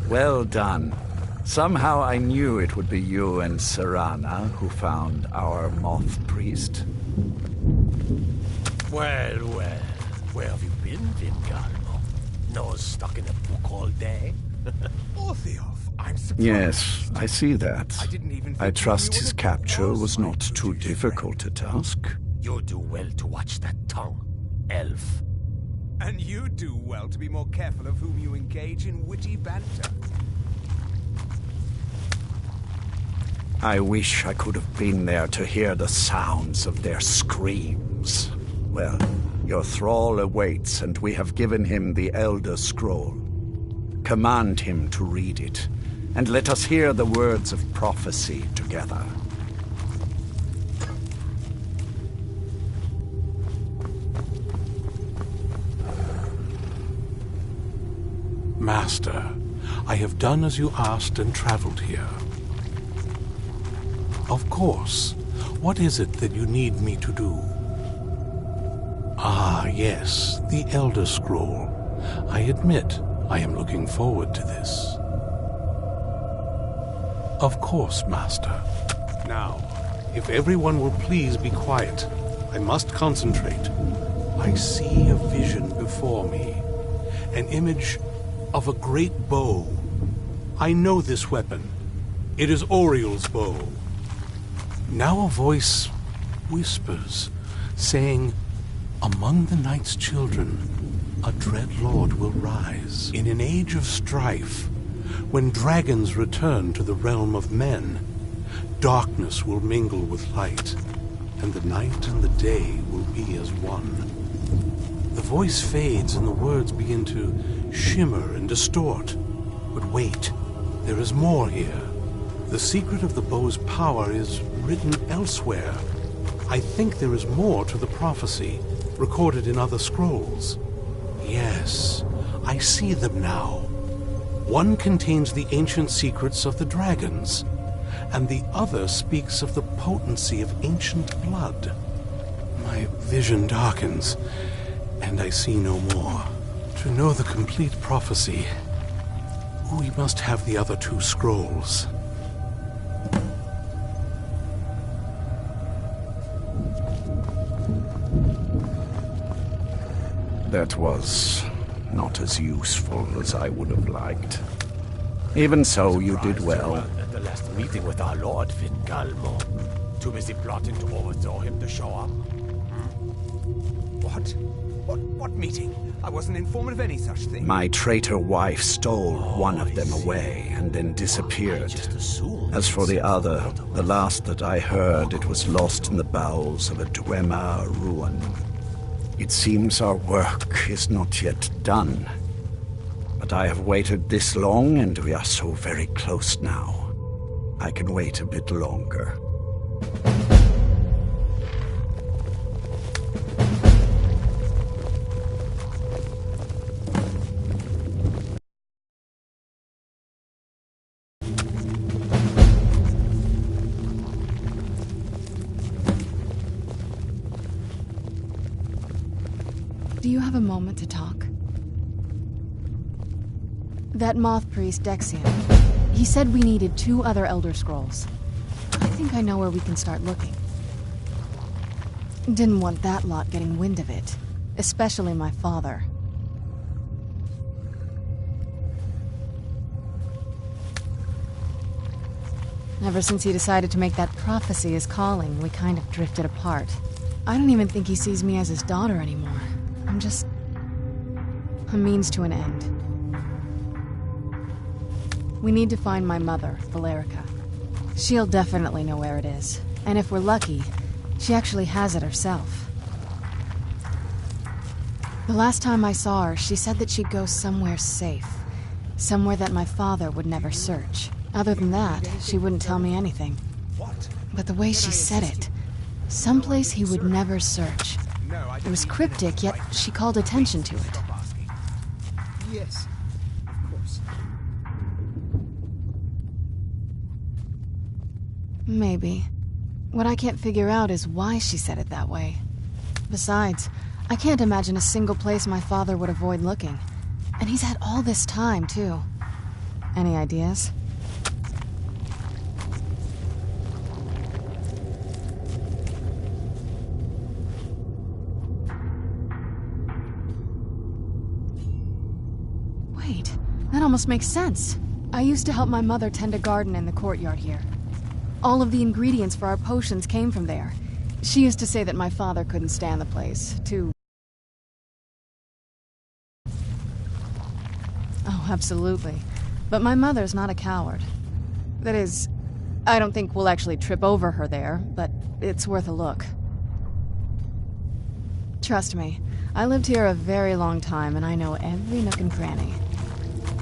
Well done. Somehow I knew it would be you and Serana who found our moth priest. Well, where have you been, Vingalmo? Nose stuck in a book all day? Orthiof, I'm surprised. Yes, I see that. I trust his capture was not too difficult a task. You do well to watch that tongue, elf. And you do well to be more careful of whom you engage in witty banter. I wish I could have been there to hear the sounds of their screams. Well, your thrall awaits, and we have given him the Elder Scroll. Command him to read it, and let us hear the words of prophecy together. Master, I have done as you asked and traveled here. Of course. What is it that you need me to do? Ah, yes, the Elder Scroll. I admit, I am looking forward to this. Of course, Master. Now, if everyone will please be quiet, I must concentrate. I see a vision before me, an image of a great bow. I know this weapon. It is Oriel's bow. Now a voice whispers, saying, "Among the night's children, a dread lord will rise. In an age of strife, when dragons return to the realm of men, darkness will mingle with light, and the night and the day will be as one." The voice fades and the words begin to shimmer and distort. But wait, there is more here. The secret of the bow's power is written elsewhere. I think there is more to the prophecy, recorded in other scrolls. Yes, I see them now. One contains the ancient secrets of the dragons, and the other speaks of the potency of ancient blood. My vision darkens, and I see no more. To know the complete prophecy, we must have the other two scrolls. That was not as useful as I would have liked. Even so, you did well. At the last meeting with our Lord, Vingalmo. Too busy plotting to overthrow him to show up. What meeting? I wasn't informed of any such thing. My traitor wife stole one of them away and then disappeared. As for the other, the last that I heard, it was lost in the bowels of a Dwemer ruin. It seems our work is not yet done. But I have waited this long, and we are so very close now. I can wait a bit longer. Do you have a moment to talk? That moth priest, Dexian, he said we needed 2 other Elder Scrolls. I think I know where we can start looking. Didn't want that lot getting wind of it, especially my father. Ever since he decided to make that prophecy his calling, we kind of drifted apart. I don't even think he sees me as his daughter anymore. I'm just a means to an end. We need to find my mother, Valerica. She'll definitely know where it is. And if we're lucky, she actually has it herself. The last time I saw her, she said that she'd go somewhere safe. Somewhere that my father would never search. Other than that, she wouldn't tell me anything. But the way she said it, someplace he would never search. It was cryptic, yet she called attention to it. Yes, of course. Maybe. What I can't figure out is why she said it that way. Besides, I can't imagine a single place my father would avoid looking. And he's had all this time, too. Any ideas? Wait, that almost makes sense. I used to help my mother tend a garden in the courtyard here. All of the ingredients for our potions came from there. She used to say that my father couldn't stand the place. Oh, absolutely. But my mother's not a coward. That is, I don't think we'll actually trip over her there, but it's worth a look. Trust me, I lived here a very long time and I know every nook and cranny.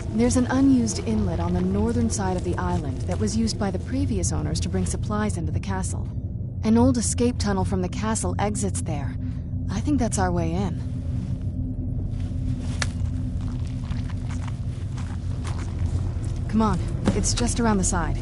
There's an unused inlet on the northern side of the island that was used by the previous owners to bring supplies into the castle. An old escape tunnel from the castle exits there. I think that's our way in. Come on, it's just around the side.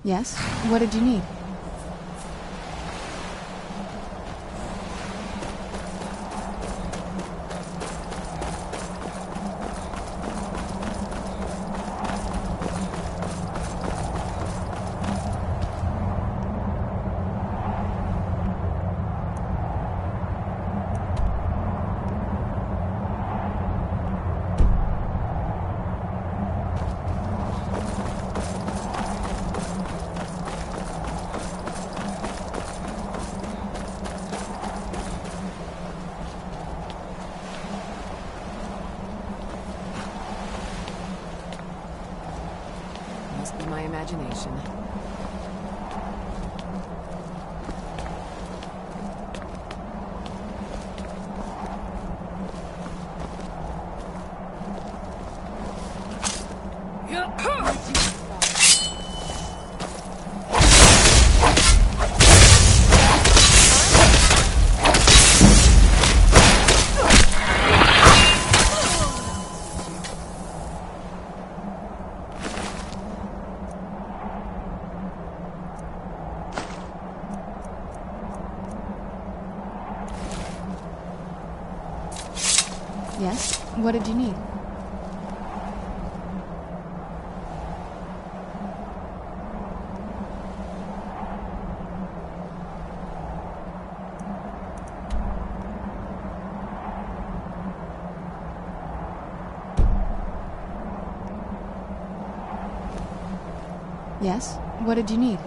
Yes? What did you need? Must be my imagination. Yes? What did you need? Yes? What did you need?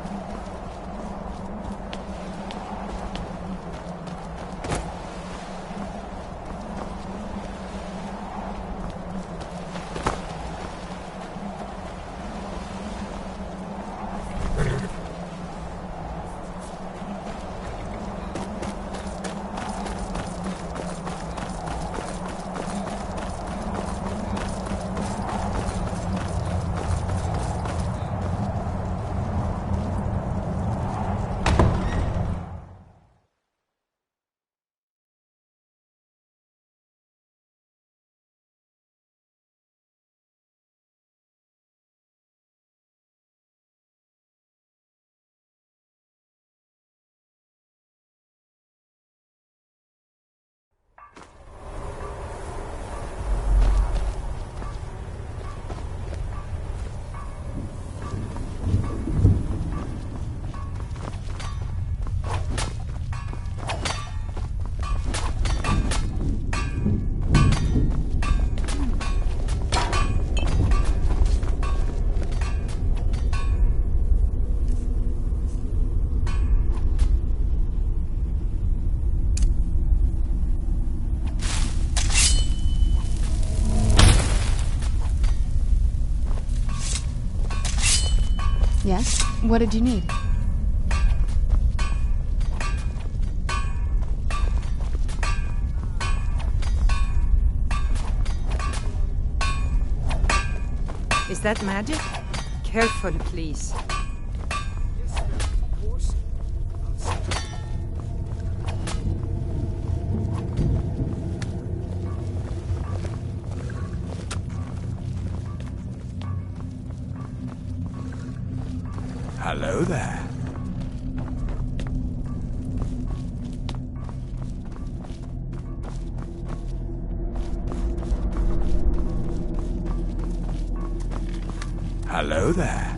Yes? What did you need? Is that magic? Careful, please. Yes, sir, of course. Hello there. Hello there.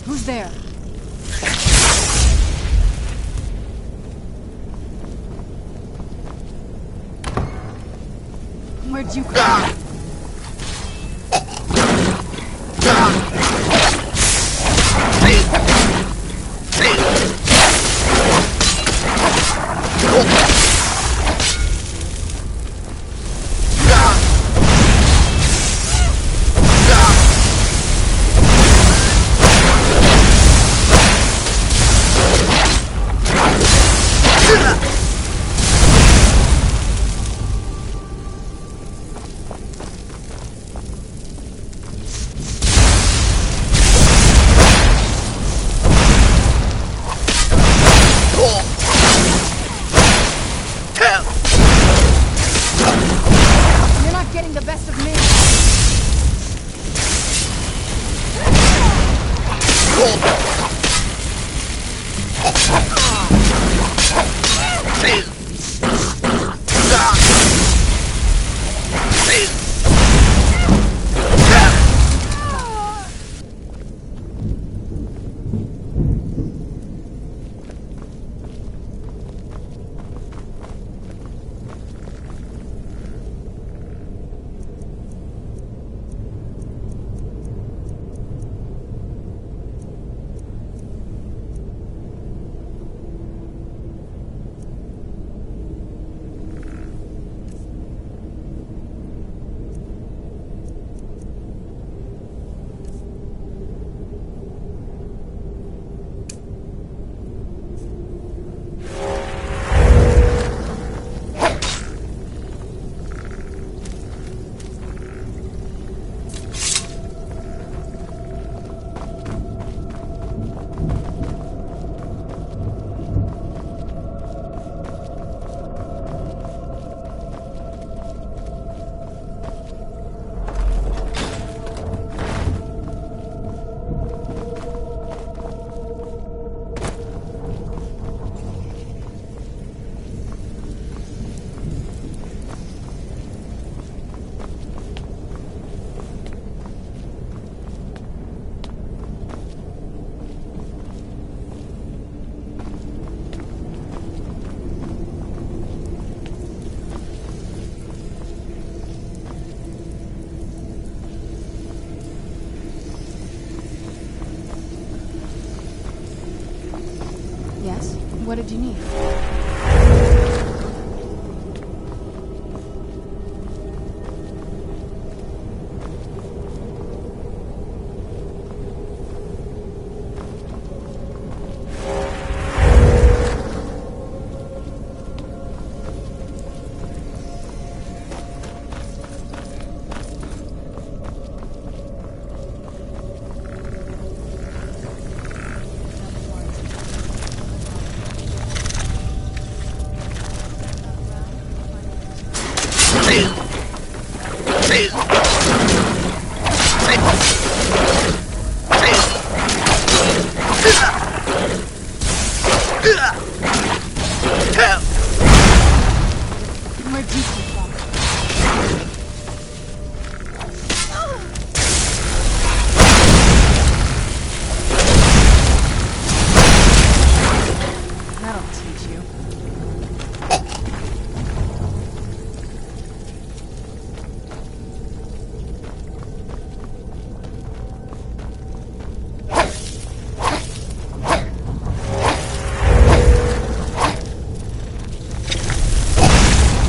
Who's there? Where'd you come from? What did you need? Where'd you come from? That'll teach you.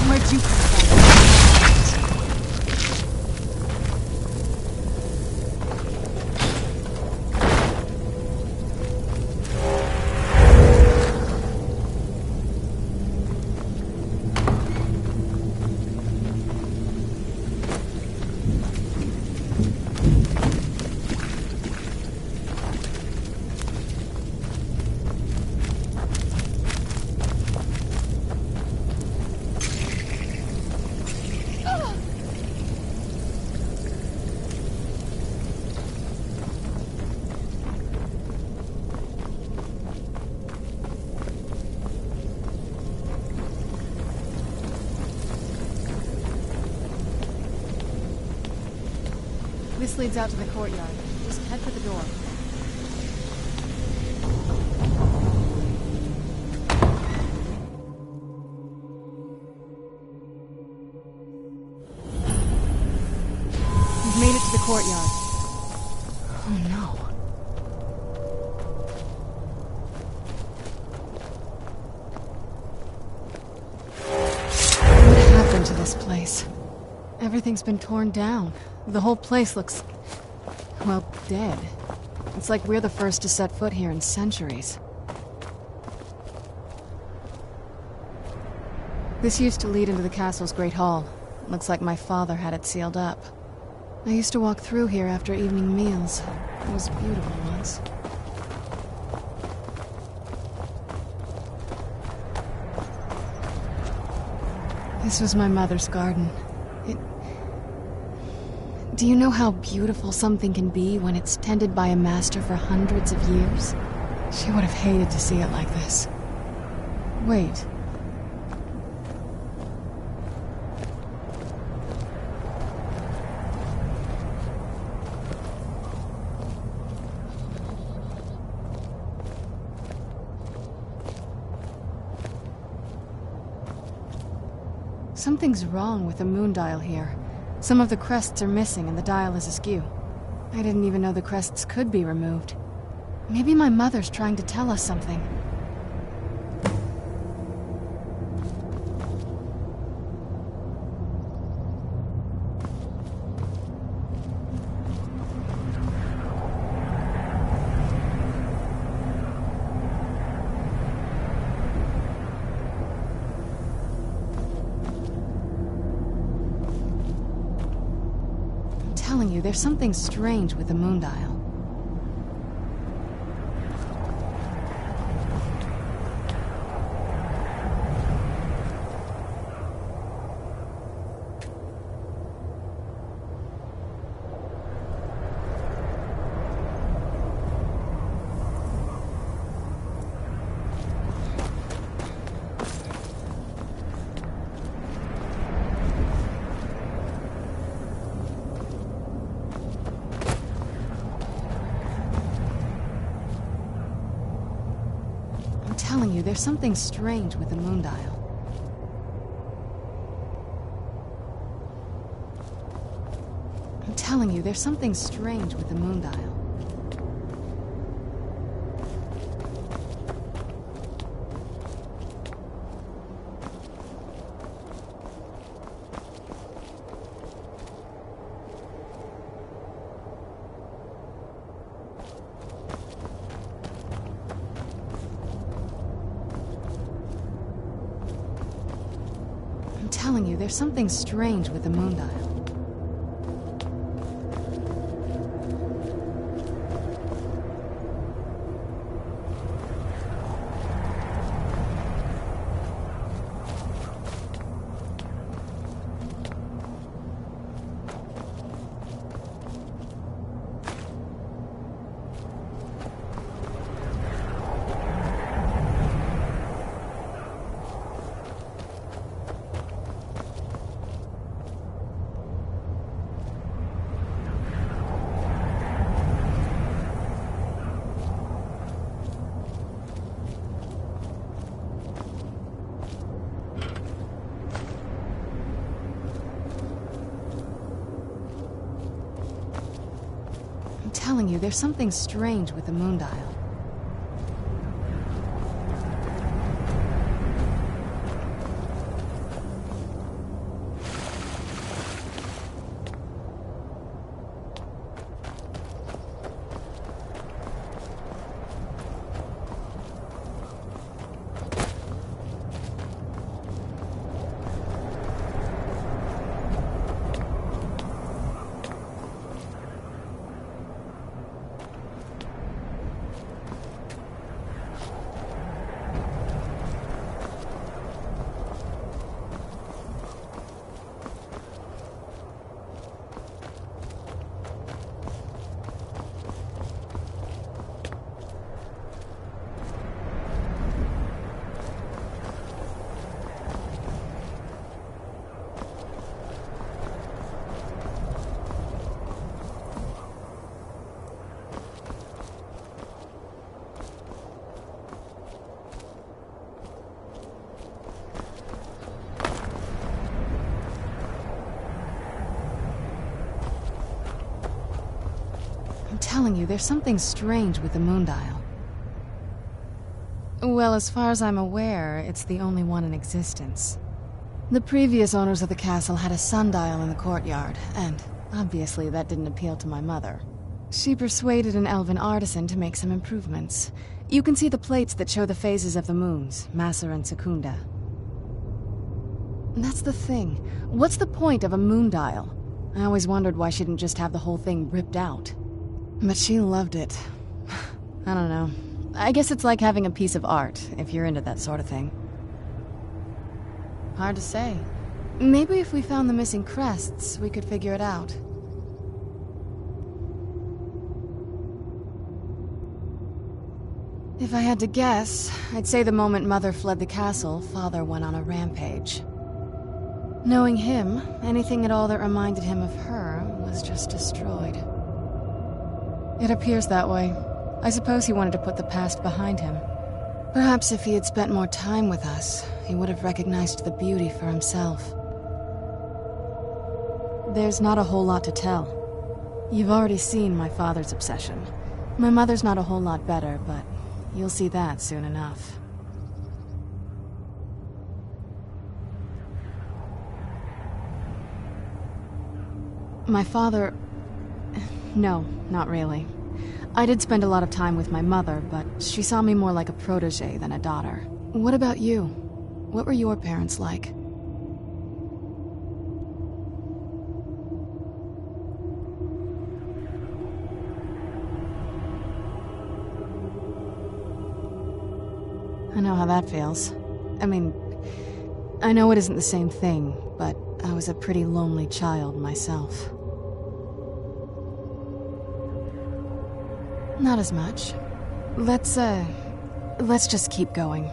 Where'd you come from? This leads out to the courtyard. Just head for the door. We've made it to the courtyard. Oh no. What happened to this place? Everything's been torn down. The whole place looks, well, dead. It's like we're the first to set foot here in centuries. This used to lead into the castle's great hall. Looks like my father had it sealed up. I used to walk through here after evening meals. It was beautiful once. This was my mother's garden. Do you know how beautiful something can be when it's tended by a master for hundreds of years? She would have hated to see it like this. Wait. Something's wrong with the moon dial here. Some of the crests are missing and the dial is askew. I didn't even know the crests could be removed. Maybe my mother's trying to tell us something. There's something strange with the moon dial. I'm telling you, there's something strange with the moon dial. I'm telling you, there's something strange with the moon dial. telling you, there's something strange with the moon dial. I'm telling you, there's something strange with the moon dial. I'm telling you, there's something strange with the moon dial. Well, as far as I'm aware, it's the only one in existence. The previous owners of the castle had a sundial in the courtyard, and obviously that didn't appeal to my mother. She persuaded an elven artisan to make some improvements. You can see the plates that show the phases of the moons, Maser and Secunda. That's the thing. What's the point of a moon dial? I always wondered why she didn't just have the whole thing ripped out. But she loved it. I don't know. I guess it's like having a piece of art, if you're into that sort of thing. Hard to say. Maybe if we found the missing crests, we could figure it out. If I had to guess, I'd say the moment Mother fled the castle, Father went on a rampage. Knowing him, anything at all that reminded him of her was just destroyed. It appears that way. I suppose he wanted to put the past behind him. Perhaps if he had spent more time with us, he would have recognized the beauty for himself. There's not a whole lot to tell. You've already seen my father's obsession. My mother's not a whole lot better, but you'll see that soon enough. My father... No, not really. I did spend a lot of time with my mother, but she saw me more like a protege than a daughter. What about you? What were your parents like? I know how that feels. I mean, I know it isn't the same thing, but I was a pretty lonely child myself. Not as much. Let's just keep going.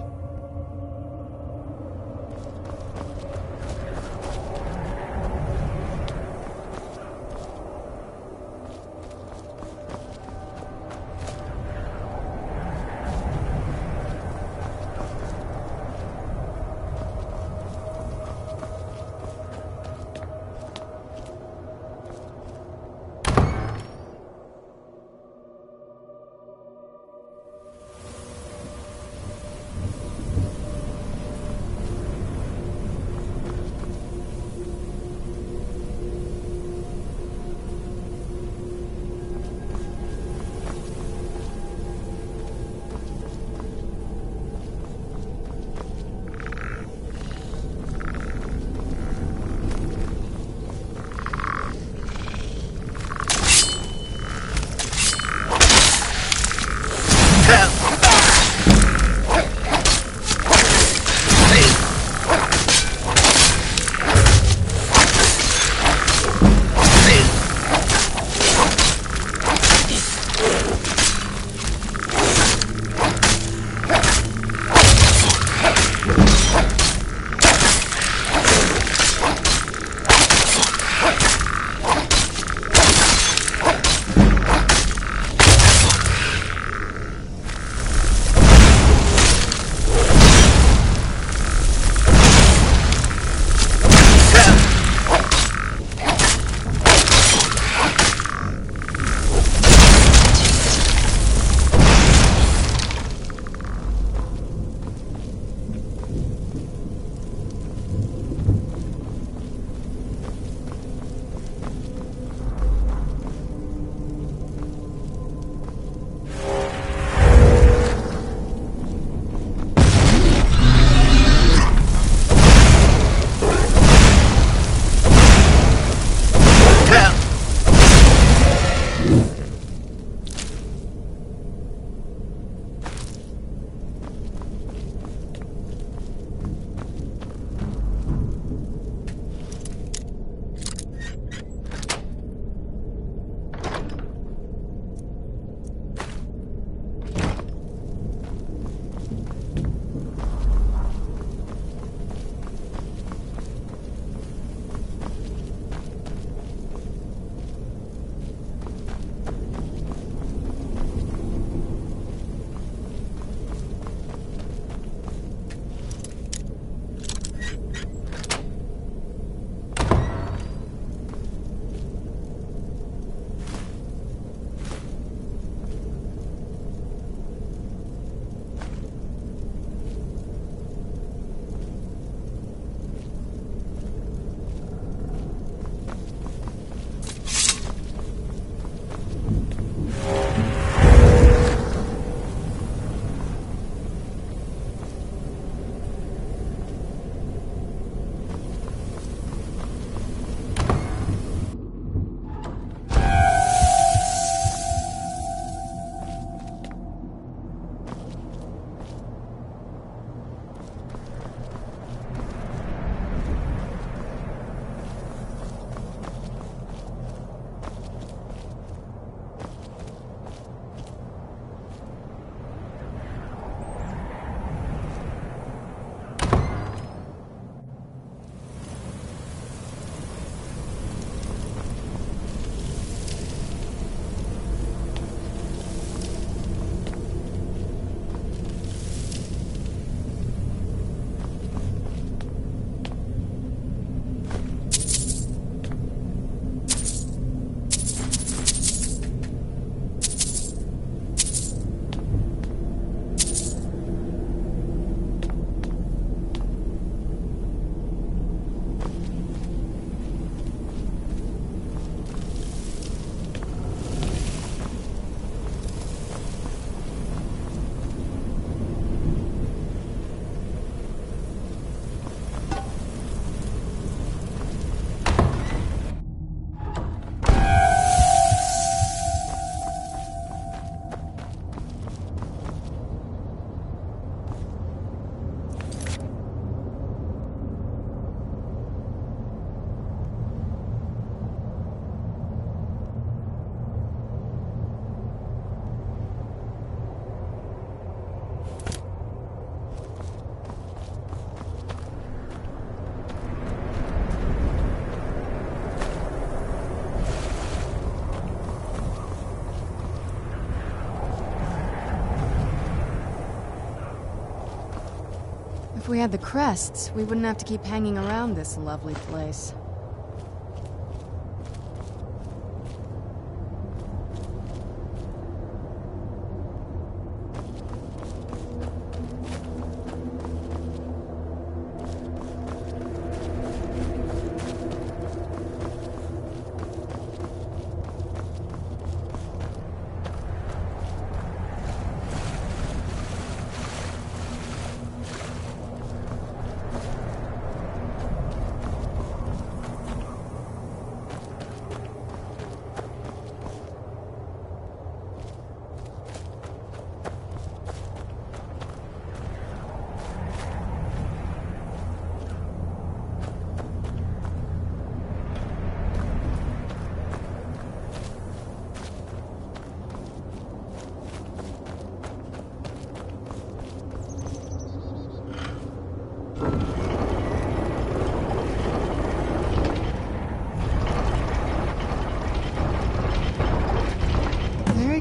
we had the crests, we wouldn't have to keep hanging around this lovely place.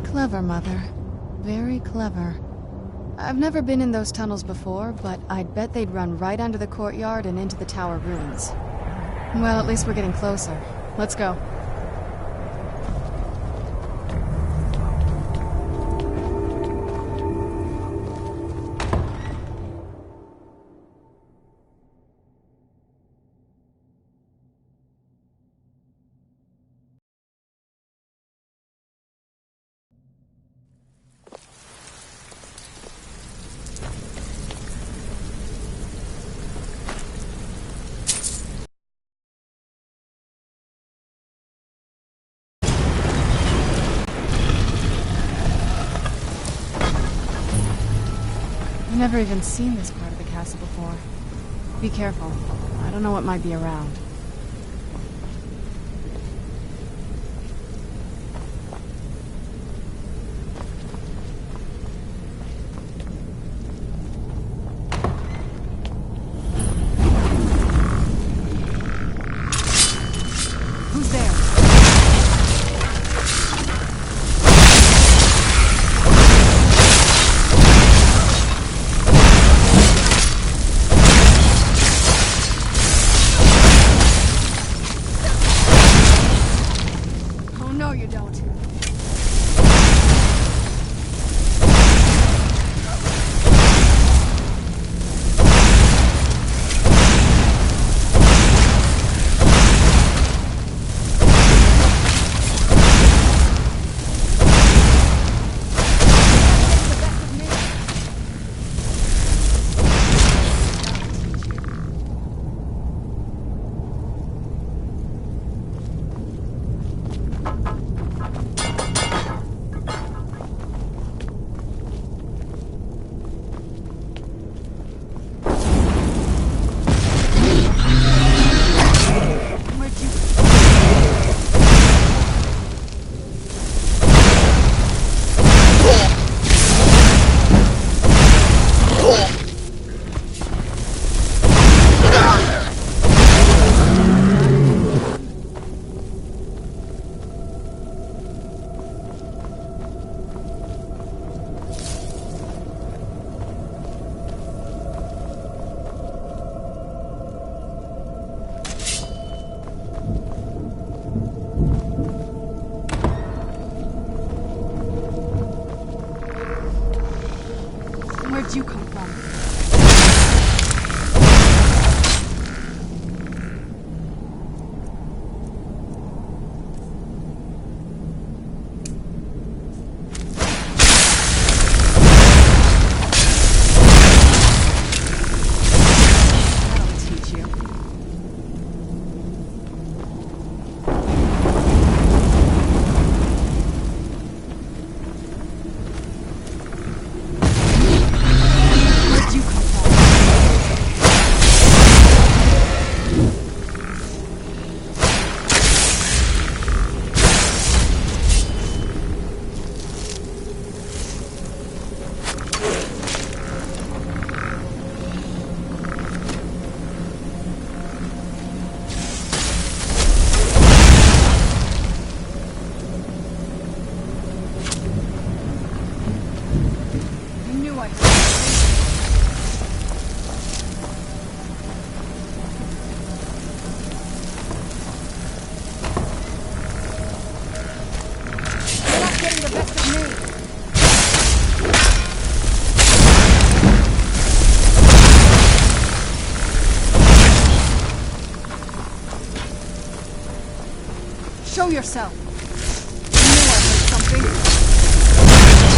Clever, Mother. Very clever. I've never been in those tunnels before, but I'd bet they'd run right under the courtyard and into the tower ruins. Well, at least we're getting closer. Let's go. I've never even seen this part of the castle before. Be careful. I don't know what might be around. Who's there? You don't. Show yourself! I knew I heard something!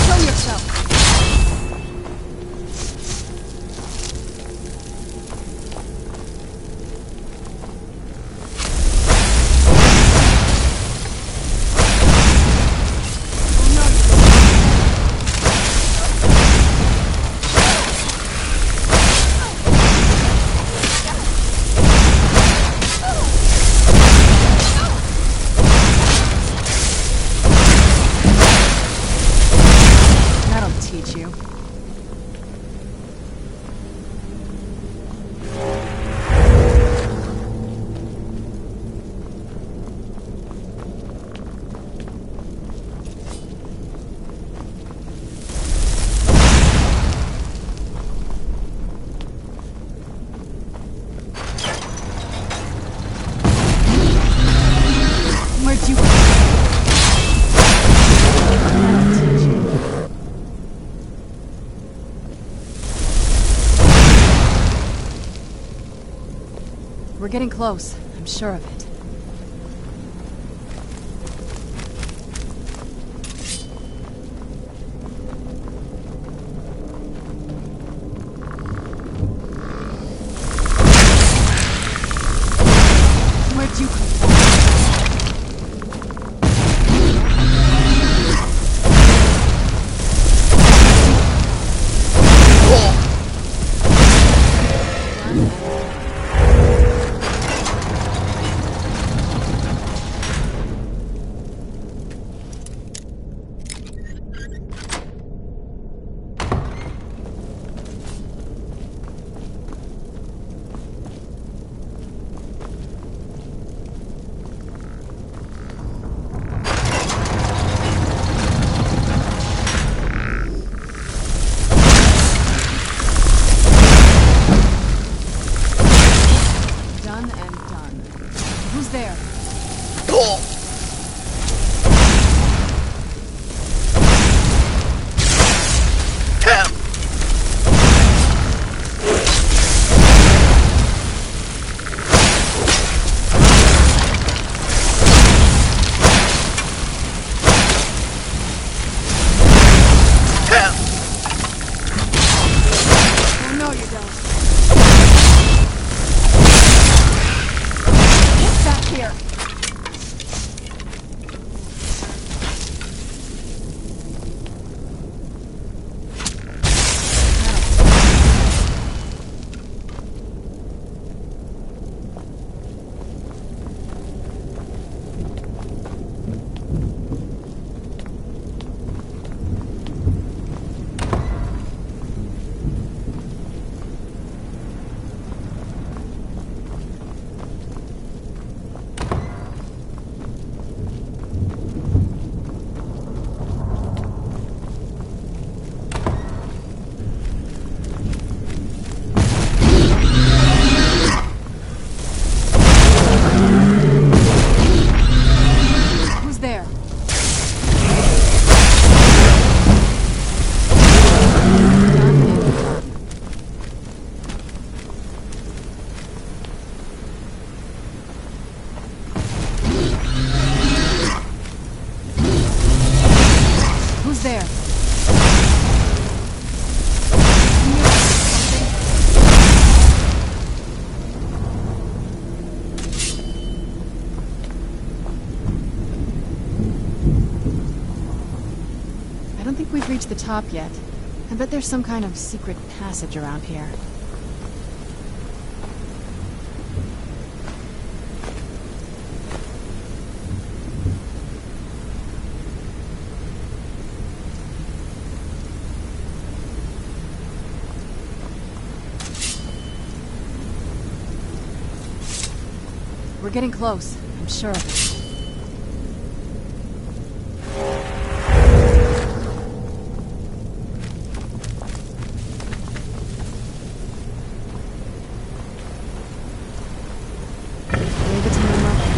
Show yourself! We're getting close. I'm sure of it. Where'd you come from? Who's there? Oh no, you don't. Get back here. There. I don't think we've reached the top yet. I bet there's some kind of secret passage around here. We're getting close. I'm sure of it. Leave it to my mother.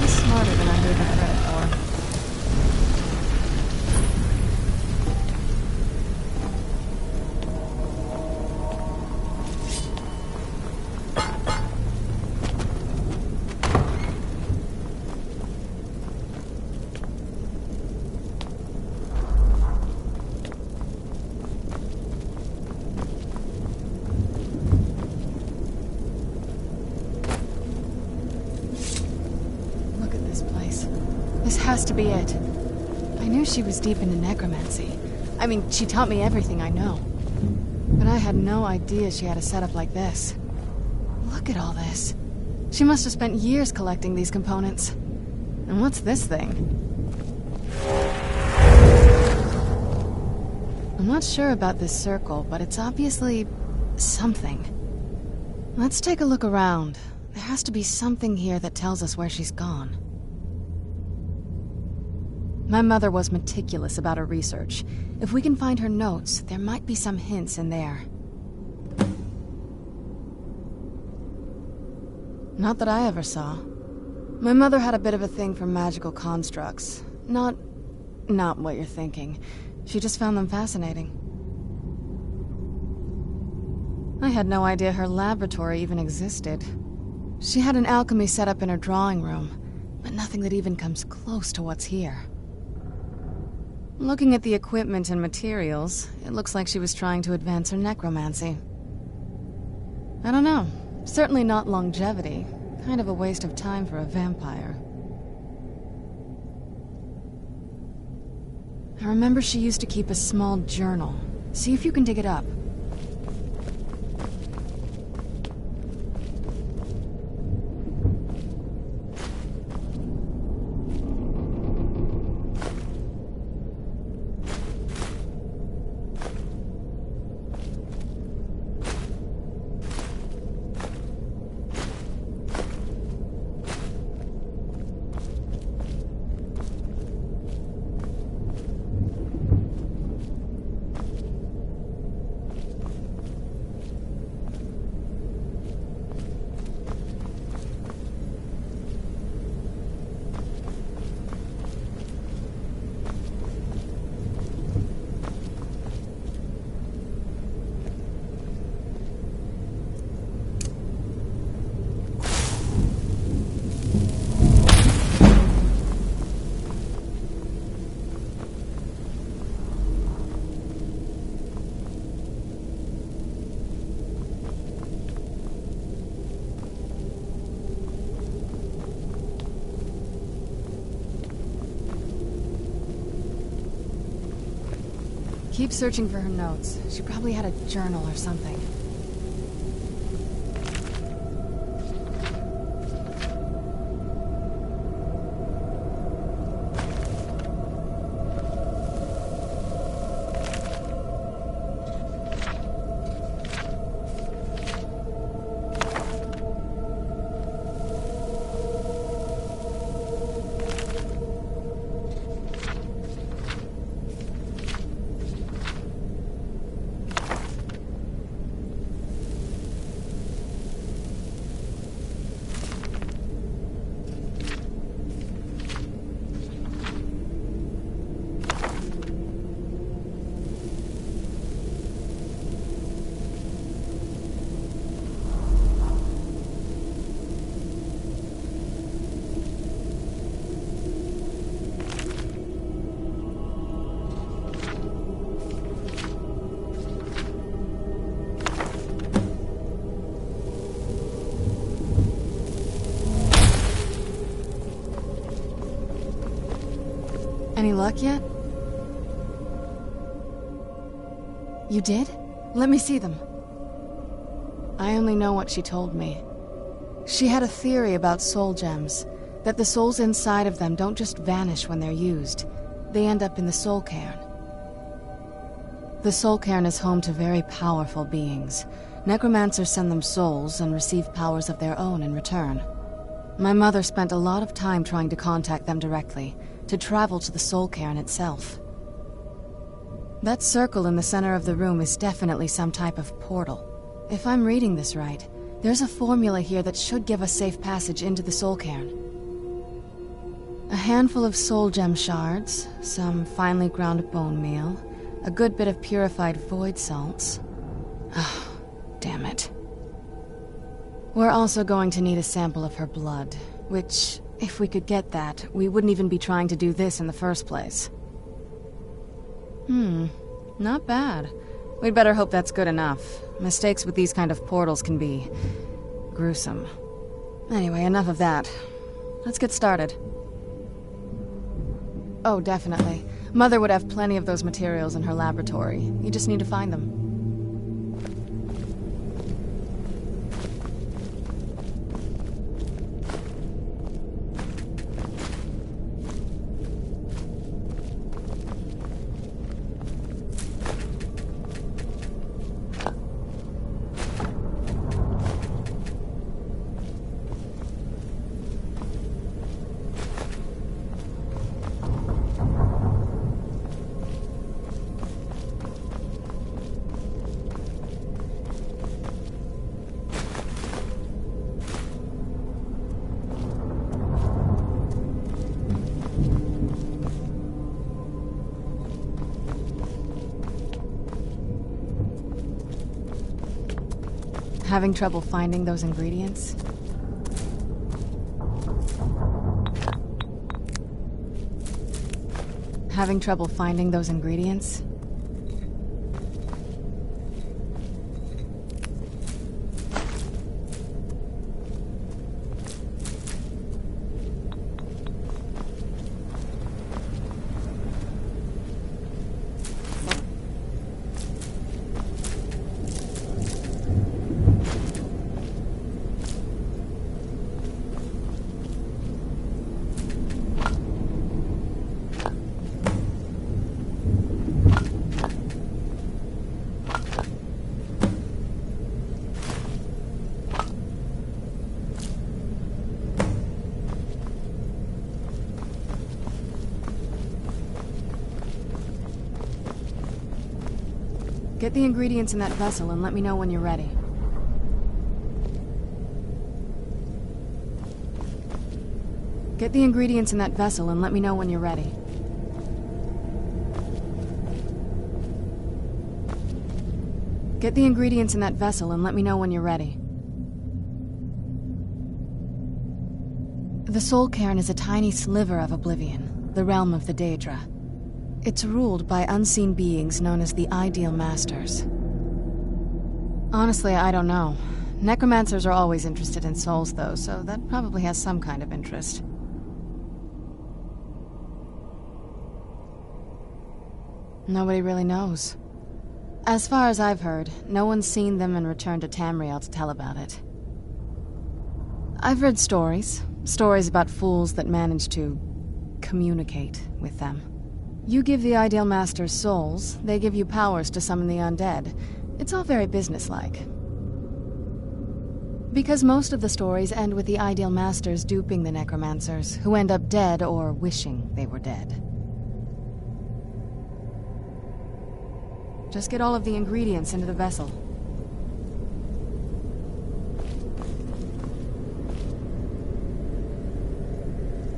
He's smarter than I gave her credit for. this. This has to be it. I knew she was deep into necromancy. I mean, she taught me everything I know. But I had no idea she had a setup like this. Look at all this. She must have spent years collecting these components. And what's this thing? I'm not sure about this circle, but it's obviously something. Let's take a look around. There has to be something here that tells us where she's gone. My mother was meticulous about her research. If we can find her notes, there might be some hints in there. Not that I ever saw. My mother had a bit of a thing for magical constructs. Not what you're thinking. She just found them fascinating. I had no idea her laboratory even existed. She had an alchemy set up in her drawing room, but nothing that even comes close to what's here. Looking at the equipment and materials, it looks like she was trying to advance her necromancy. I don't know. Certainly not longevity. Kind of a waste of time for a vampire. I remember she used to keep a small journal. See if you can dig it up. Keep searching for her notes. She probably had a journal or something. Any luck yet? You did? Let me see them. I only know what she told me. She had a theory about soul gems, that the souls inside of them don't just vanish when they're used. They end up in the soul cairn. The soul cairn is home to very powerful beings. Necromancers send them souls and receive powers of their own in return. My mother spent a lot of time trying to contact them directly, to travel to the soul cairn itself. That circle in the center of the room is definitely some type of portal. If I'm reading this right, there's a formula here that should give us safe passage into the soul cairn. A handful of soul gem shards, some finely ground bone meal, a good bit of purified void salts. Ah, damn it. We're also going to need a sample of her blood, which, if we could get that, we wouldn't even be trying to do this in the first place. Not bad. We'd better hope that's good enough. Mistakes with these kind of portals can be gruesome. Anyway, enough of that. Let's get started. Oh, definitely. Mother would have plenty of those materials in her laboratory. You just need to find them. Having trouble finding those ingredients? Having trouble finding those ingredients? Get the ingredients in that vessel and let me know when you're ready. Get the ingredients in that vessel and let me know when you're ready. Get the ingredients in that vessel and let me know when you're ready. The Soul Cairn is a tiny sliver of Oblivion, the realm of the Daedra. It's ruled by unseen beings known as the Ideal Masters. Honestly, I don't know. Necromancers are always interested in souls, though, so that probably has some kind of interest. Nobody really knows. As far as I've heard, no one's seen them and returned to Tamriel to tell about it. I've read stories about fools that manage to communicate with them. You give the Ideal Masters souls, they give you powers to summon the undead. It's all very businesslike. Because most of the stories end with the Ideal Masters duping the necromancers, who end up dead or wishing they were dead. Just get all of the ingredients into the vessel.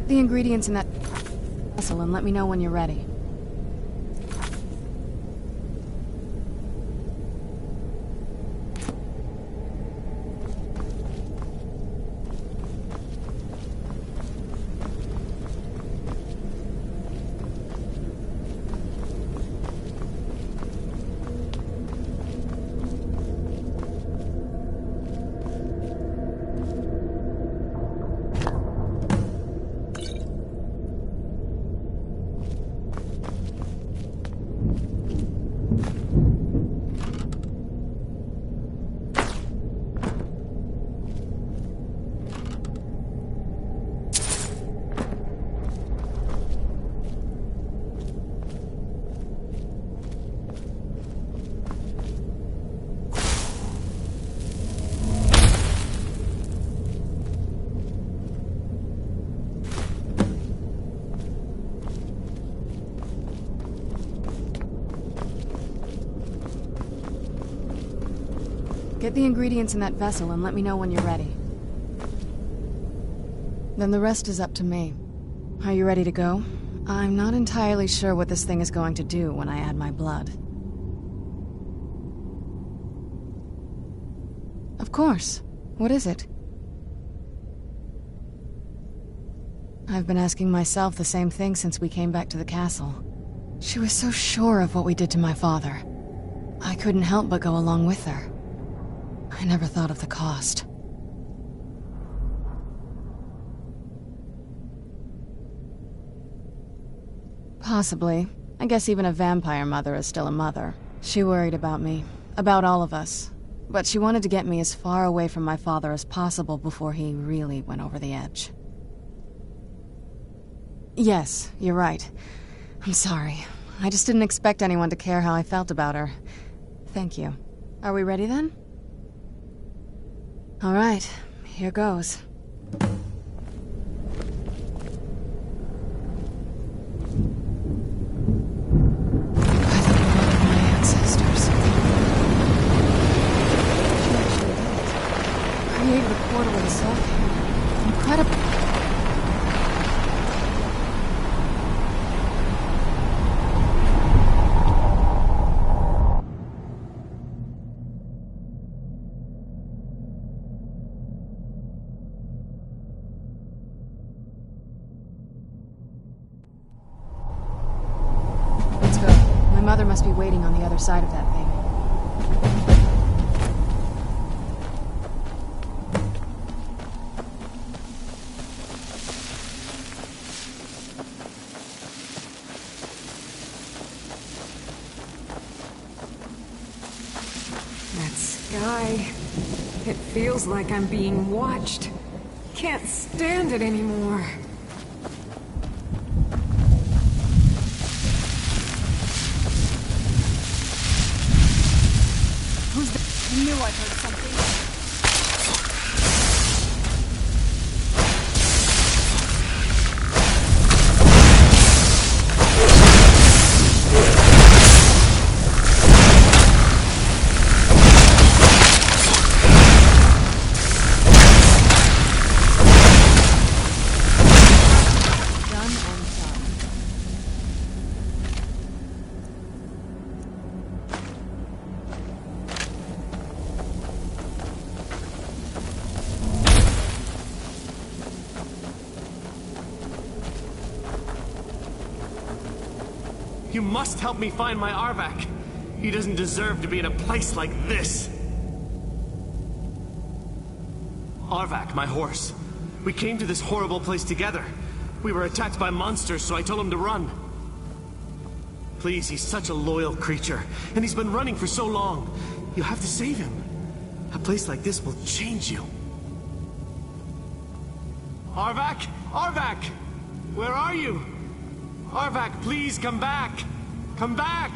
The ingredients in that vessel and let me know when you're ready. Get the ingredients in that vessel and let me know when you're ready. Then the rest is up to me. Are you ready to go? I'm not entirely sure what this thing is going to do when I add my blood. Of course. What is it? I've been asking myself the same thing since we came back to the castle. She was so sure of what we did to my father. I couldn't help but go along with her. I never thought of the cost. Possibly. I guess even a vampire mother is still a mother. She worried about me. About all of us. But she wanted to get me as far away from my father as possible before he really went over the edge. Yes, you're right. I'm sorry. I just didn't expect anyone to care how I felt about her. Thank you. Are we ready then? All right, here goes. Created a portal with a soul came. Incredible. Let's go. My mother must be waiting on the other side of that thing. It feels like I'm being watched. Can't stand it anymore. Who's the... I knew I heard something. You must help me find my Arvak. He doesn't deserve to be in a place like this. Arvak, my horse. We came to this horrible place together. We were attacked by monsters, so I told him to run. Please, he's such a loyal creature, and he's been running for so long. You have to save him. A place like this will change you. Arvak! Arvak! Where are you? Arvak, please come back! Come back!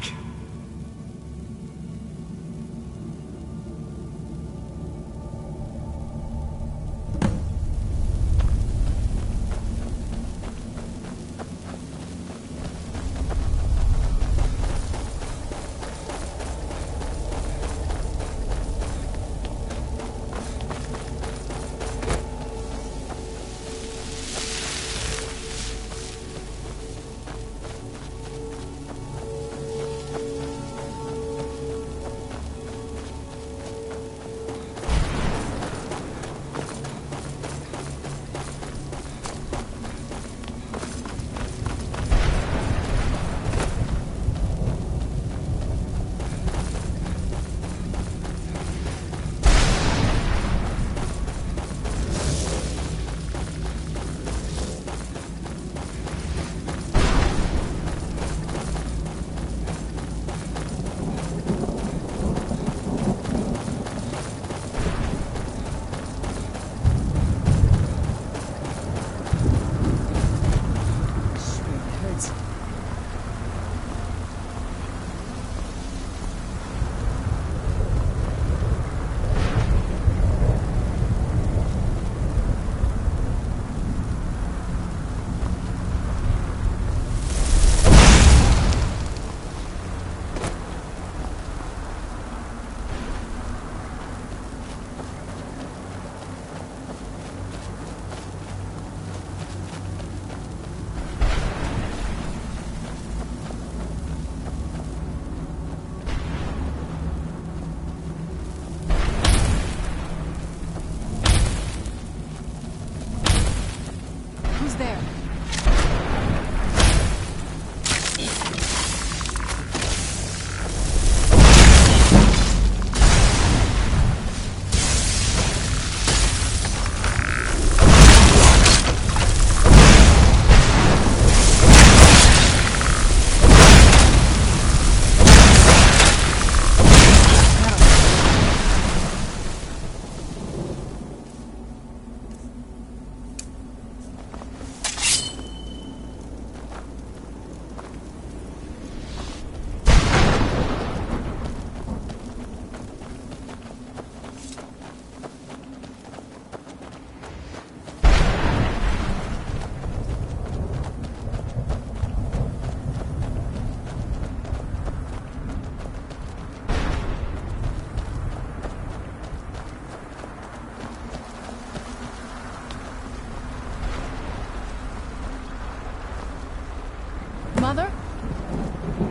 Mother?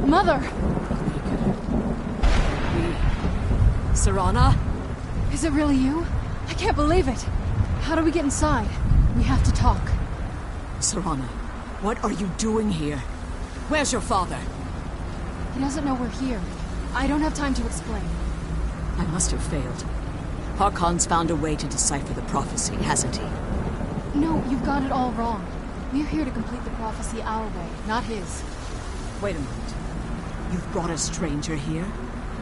Mother! Serana? Is it really you? I can't believe it. How do we get inside? We have to talk. Serana, what are you doing here? Where's your father? He doesn't know we're here. I don't have time to explain. I must have failed. Harkon's found a way to decipher the prophecy, hasn't he? No, you've got it all wrong. We're here to complete the prophecy our way, not his. Wait a moment. You've brought a stranger here?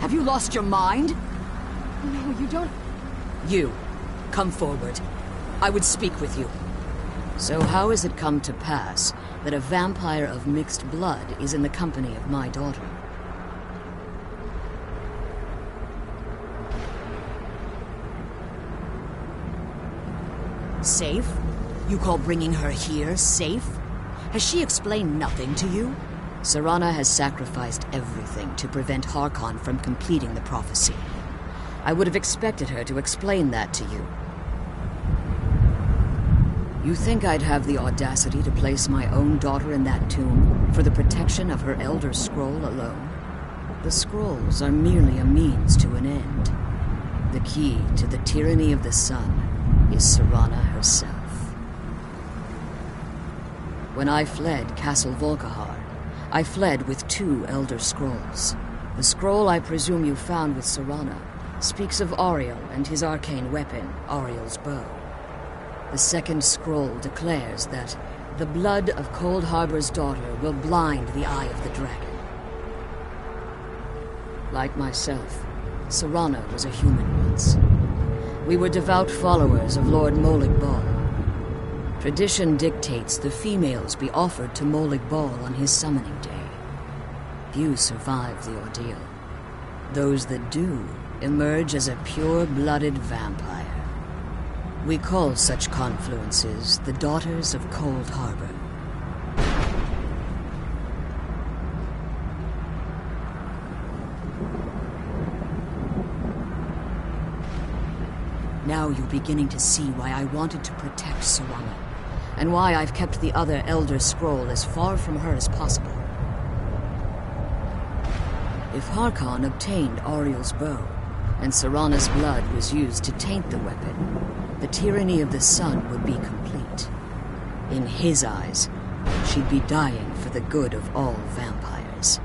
Have you lost your mind? No, you don't... You, come forward. I would speak with you. So how has it come to pass that a vampire of mixed blood is in the company of my daughter? Safe? You call bringing her here safe? Has she explained nothing to you? Serana has sacrificed everything to prevent Harkon from completing the prophecy. I would have expected her to explain that to you. You think I'd have the audacity to place my own daughter in that tomb for the protection of her Elder Scroll alone? The scrolls are merely a means to an end. The key to the tyranny of the sun is Serana herself. When I fled Castle Volkihar, I fled with 2 Elder Scrolls. The scroll I presume you found with Serana speaks of Auriel and his arcane weapon, Auriel's bow. The second scroll declares that the blood of Cold Harbor's daughter will blind the eye of the dragon. Like myself, Serana was a human once. We were devout followers of Lord Molig Bal. Tradition dictates the females be offered to Molig Bal on his summoning day. Few survive the ordeal. Those that do emerge as a pure-blooded vampire. We call such confluences the Daughters of Cold Harbor. Now you're beginning to see why I wanted to protect Serana, and why I've kept the other Elder Scroll as far from her as possible. If Harkon obtained Auriel's bow, and Serana's blood was used to taint the weapon, the tyranny of the sun would be complete. In his eyes, she'd be dying for the good of all vampires.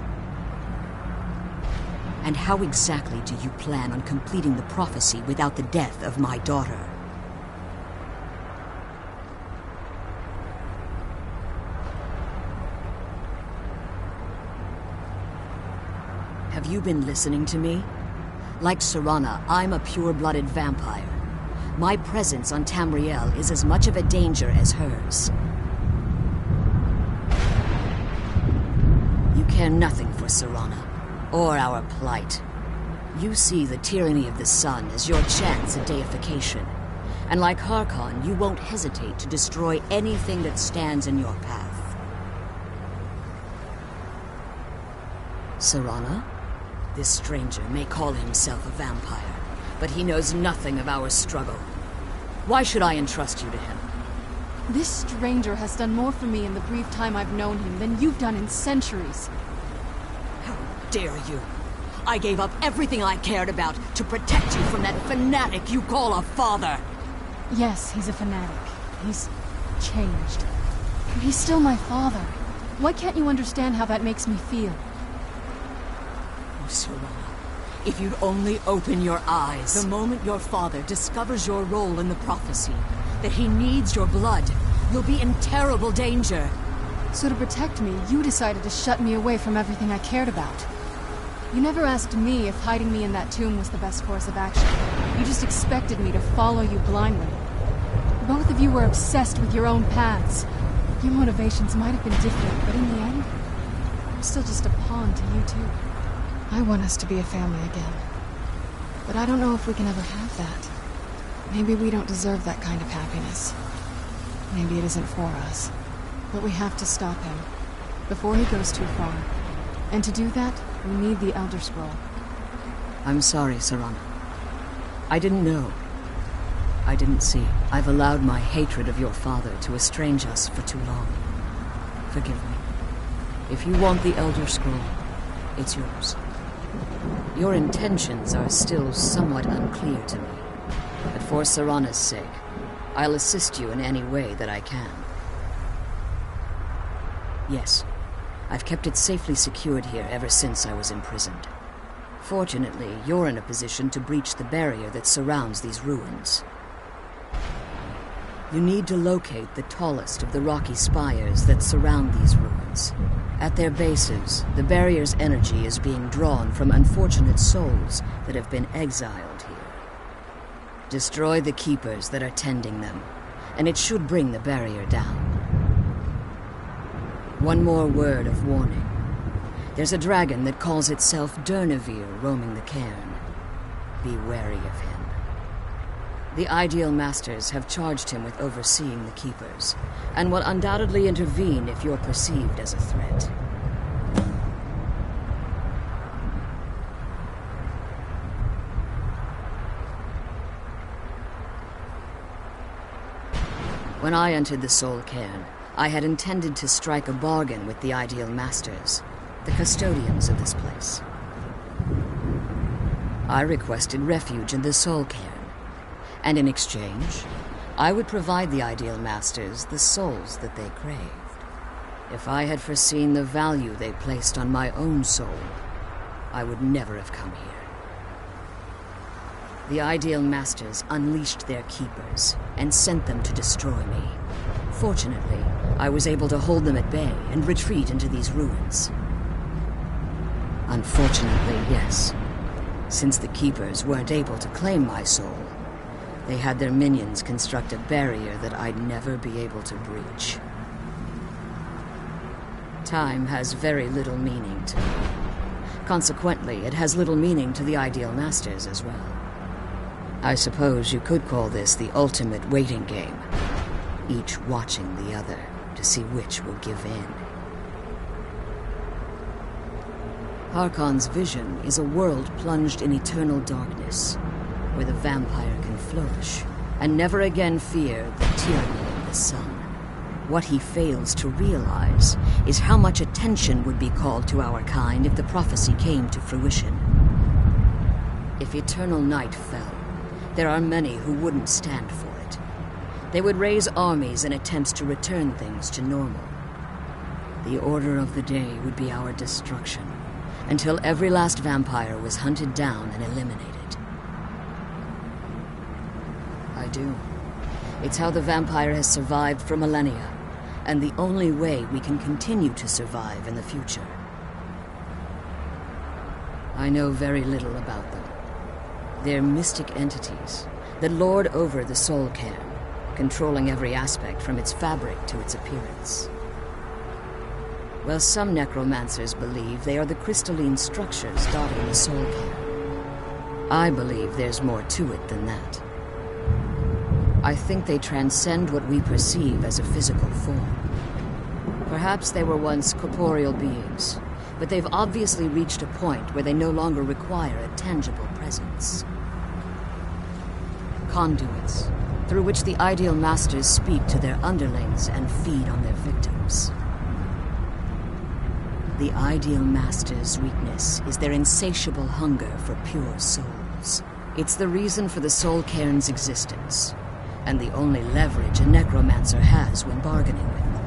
And how exactly do you plan on completing the prophecy without the death of my daughter? Have you been listening to me? Like Serana, I'm a pure-blooded vampire. My presence on Tamriel is as much of a danger as hers. You care nothing for Serana, or our plight. You see the tyranny of the sun as your chance at deification. And like Harkon, you won't hesitate to destroy anything that stands in your path. Serana? This stranger may call himself a vampire, but he knows nothing of our struggle. Why should I entrust you to him? This stranger has done more for me in the brief time I've known him than you've done in centuries. How dare you? I gave up everything I cared about to protect you from that fanatic you call a father. Yes, he's a fanatic. He's changed. But he's still my father. Why can't you understand how that makes me feel? Oh, Serana, if you'd only open your eyes. The moment your father discovers your role in the prophecy, that he needs your blood, you'll be in terrible danger. So to protect me, you decided to shut me away from everything I cared about. You never asked me if hiding me in that tomb was the best course of action. You just expected me to follow you blindly. Both of you were obsessed with your own paths. Your motivations might have been different, but in the end, I'm still just a pawn to you too. I want us to be a family again. But I don't know if we can ever have that. Maybe we don't deserve that kind of happiness. Maybe it isn't for us. But we have to stop him, before he goes too far. And to do that, we need the Elder Scroll. I'm sorry, Serana. I didn't know. I didn't see. I've allowed my hatred of your father to estrange us for too long. Forgive me. If you want the Elder Scroll, it's yours. Your intentions are still somewhat unclear to me, but for Serana's sake, I'll assist you in any way that I can. Yes, I've kept it safely secured here ever since I was imprisoned. Fortunately, you're in a position to breach the barrier that surrounds these ruins. You need to locate the tallest of the rocky spires that surround these ruins. At their bases, the barrier's energy is being drawn from unfortunate souls that have been exiled here. Destroy the keepers that are tending them, and it should bring the barrier down. One more word of warning. There's a dragon that calls itself Durnevere roaming the cairn. Be wary of him. The Ideal Masters have charged him with overseeing the Keepers, and will undoubtedly intervene if you're perceived as a threat. When I entered the Soul Cairn, I had intended to strike a bargain with the Ideal Masters, the custodians of this place. I requested refuge in the Soul Cairn, and in exchange, I would provide the Ideal Masters the souls that they craved. If I had foreseen the value they placed on my own soul, I would never have come here. The Ideal Masters unleashed their keepers and sent them to destroy me. Fortunately, I was able to hold them at bay and retreat into these ruins. Unfortunately, yes. Since the Keepers weren't able to claim my soul, they had their minions construct a barrier that I'd never be able to breach. Time has very little meaning to me. Consequently, it has little meaning to the Ideal Masters as well. I suppose you could call this the ultimate waiting game, each watching the other to see which will give in. Harkon's vision is a world plunged in eternal darkness, where the vampire can flourish and never again fear the tyranny of the sun. What he fails to realize is how much attention would be called to our kind if the prophecy came to fruition. If eternal night fell, there are many who wouldn't stand for it. They would raise armies in attempts to return things to normal. The order of the day would be our destruction, until every last vampire was hunted down and eliminated. I do. It's how the vampire has survived for millennia, and the only way we can continue to survive in the future. I know very little about them. They're mystic entities that lord over the Soul Cairn, controlling every aspect from its fabric to its appearance. Well, some necromancers believe they are the crystalline structures dotting the Soul Cairn. I believe there's more to it than that. I think they transcend what we perceive as a physical form. Perhaps they were once corporeal beings, but they've obviously reached a point where they no longer require a tangible presence. Conduits, through which the Ideal Masters speak to their underlings and feed on their victims. The Ideal Masters' weakness is their insatiable hunger for pure souls. It's the reason for the Soul Cairn's existence, and the only leverage a necromancer has when bargaining with them.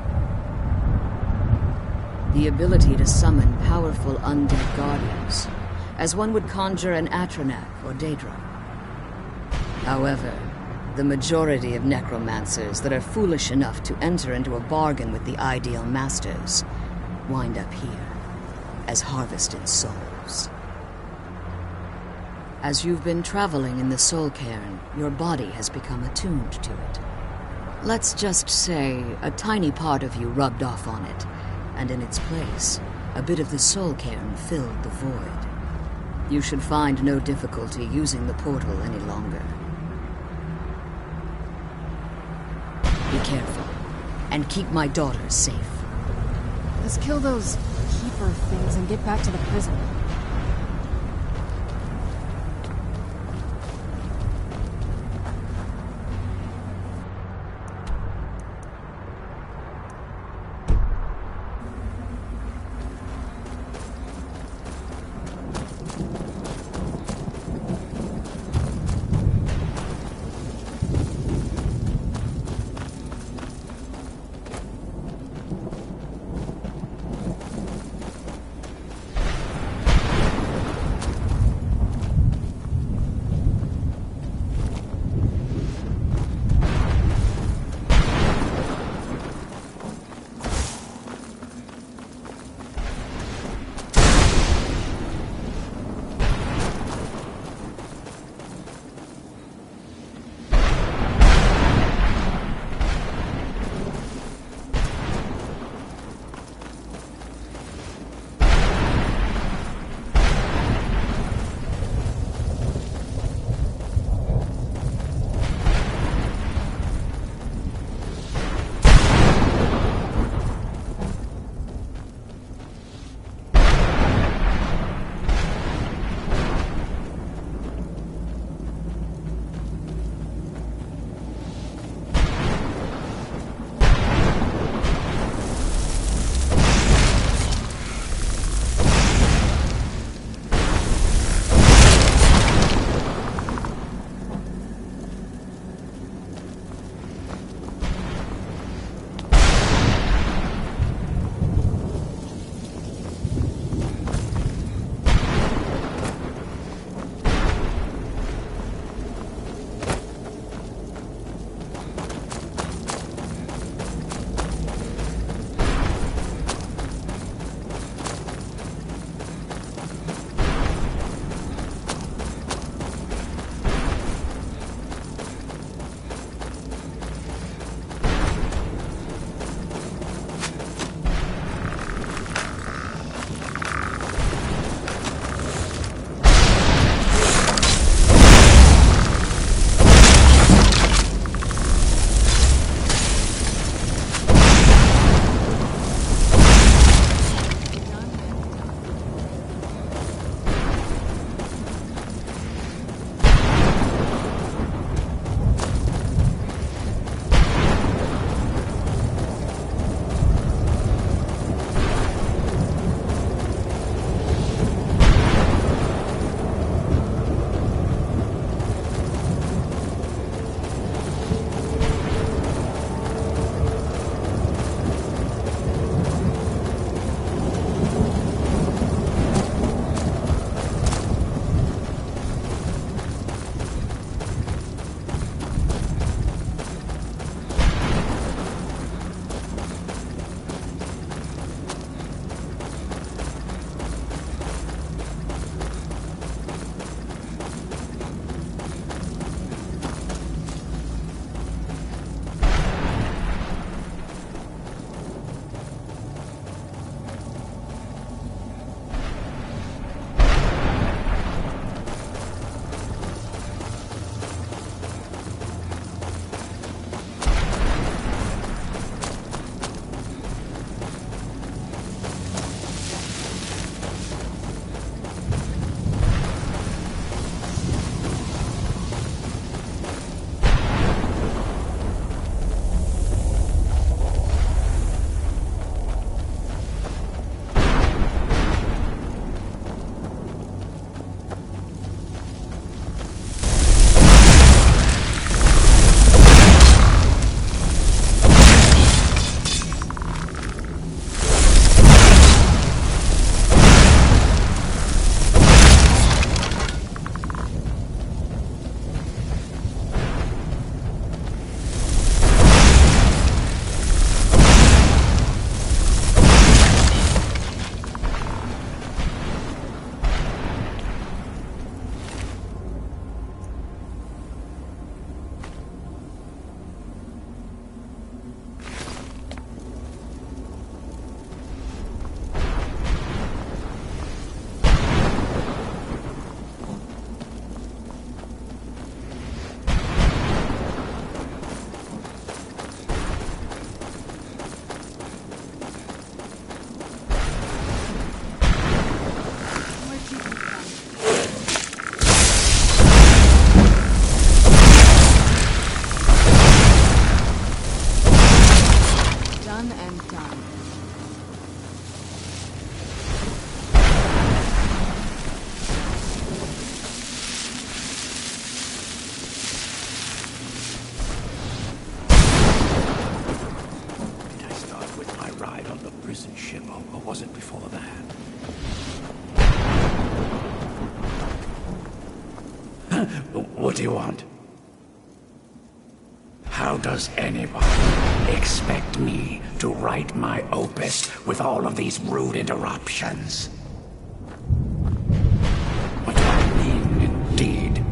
The ability to summon powerful undead guardians, as one would conjure an Atronak or Daedra. However, the majority of necromancers that are foolish enough to enter into a bargain with the Ideal Masters wind up here, as harvested souls. As you've been traveling in the Soul Cairn, your body has become attuned to it. Let's just say a tiny part of you rubbed off on it, and in its place, a bit of the Soul Cairn filled the void. You should find no difficulty using the portal any longer. Be careful, and keep my daughter safe. Let's kill those keeper things and get back to the prison. Or was it before that? What do you want? How does anyone expect me to write my opus with all of these rude interruptions? What do I mean, indeed?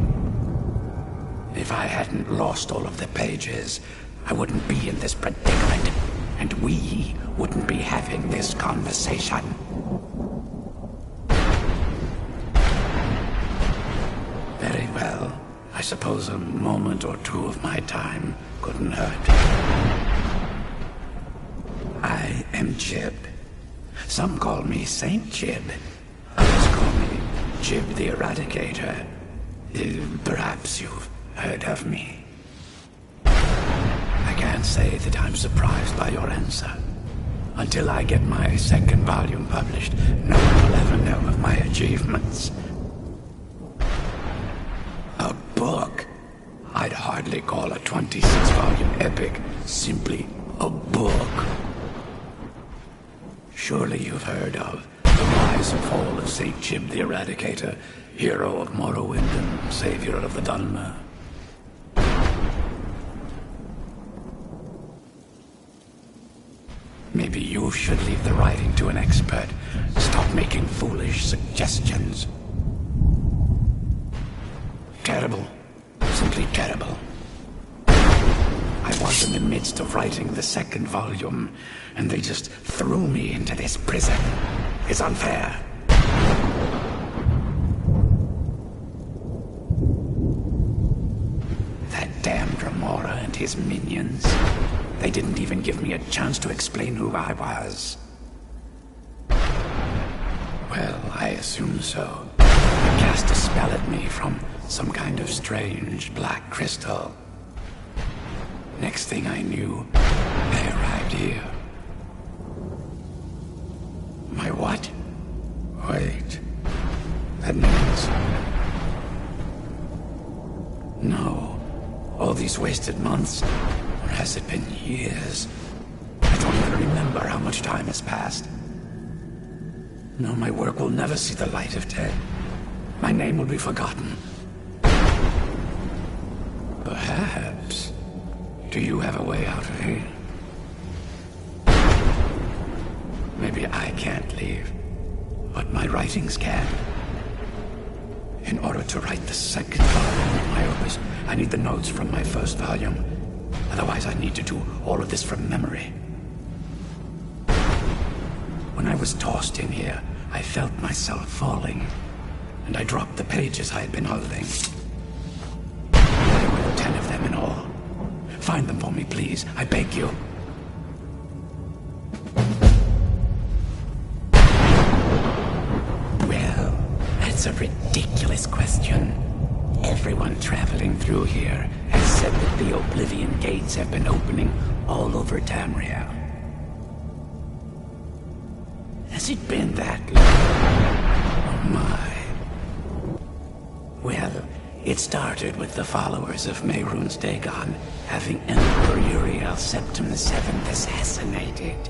If I hadn't lost all of the pages, I wouldn't be in this predicament, and we wouldn't be having this conversation. Very well. I suppose a moment or two of my time couldn't hurt. I am Jib. Some call me Saint Jib. Others call me Jib the Eradicator. Perhaps you've heard of me. I can't say that I'm surprised by your answer. Until I get my second volume published, no one will ever know of my achievements. A book? I'd hardly call a 26-volume epic simply a book. Surely you've heard of the rise and fall of St. Jib the Eradicator, hero of Morrowind and savior of the Dunmer. Maybe you should leave the writing to an expert. Stop making foolish suggestions. Terrible. Simply terrible. I was in the midst of writing the second volume, and they just threw me into this prison. It's unfair. That damned Remora and his minions. They didn't even give me a chance to explain who I was. Well, I assume so. They cast a spell at me from some kind of strange black crystal. Next thing I knew, I arrived here. My what? Wait. That means... No. All these wasted months, or has it been years? I don't even remember how much time has passed. No, my work will never see the light of day. My name will be forgotten. Perhaps. Do you have a way out of here? Maybe I can't leave, but my writings can. In order to write the second volume of my opus, I need the notes from my first volume. Otherwise, I need to do all of this from memory. When I was tossed in here, I felt myself falling, and I dropped the pages I had been holding. There were 10 of them in all. Find them for me, please. I beg you. Well, that's a ridiculous question. Everyone traveling through here has said that the Oblivion Gates have been opening all over Tamriel. Has it been that long? Oh my. Well, it started with the followers of Mehrunes Dagon having Emperor Uriel Septim VII assassinated.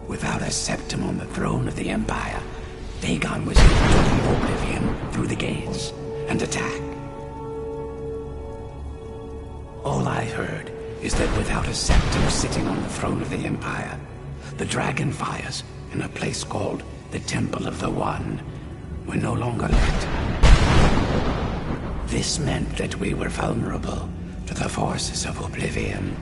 Without a Septim on the throne of the Empire, Dagon was able to leave Oblivion through the gates and attack. All I heard is that without a Septim sitting on the throne of the Empire, the dragon fires in a place called the Temple of the One were no longer lit. This meant that we were vulnerable to the forces of Oblivion.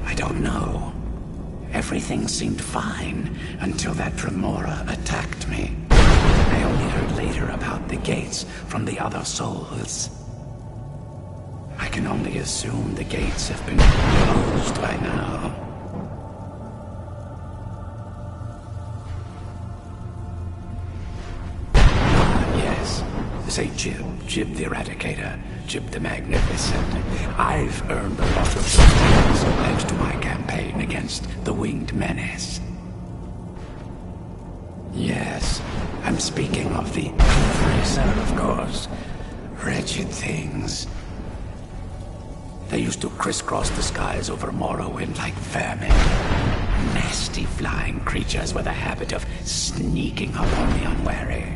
I don't know. Everything seemed fine until that Remora attacked me. I only heard later about the gates from the other souls. I can only assume the gates have been closed by now. Yes, say Jib the Eradicator, Jib the Magnificent. I've earned a lot of success thanks to my campaign against the Winged Menace. Yes, I'm speaking of the Tracer, of course. Wretched things. They used to crisscross the skies over Morrowind like vermin. Nasty flying creatures with a habit of sneaking up on the unwary.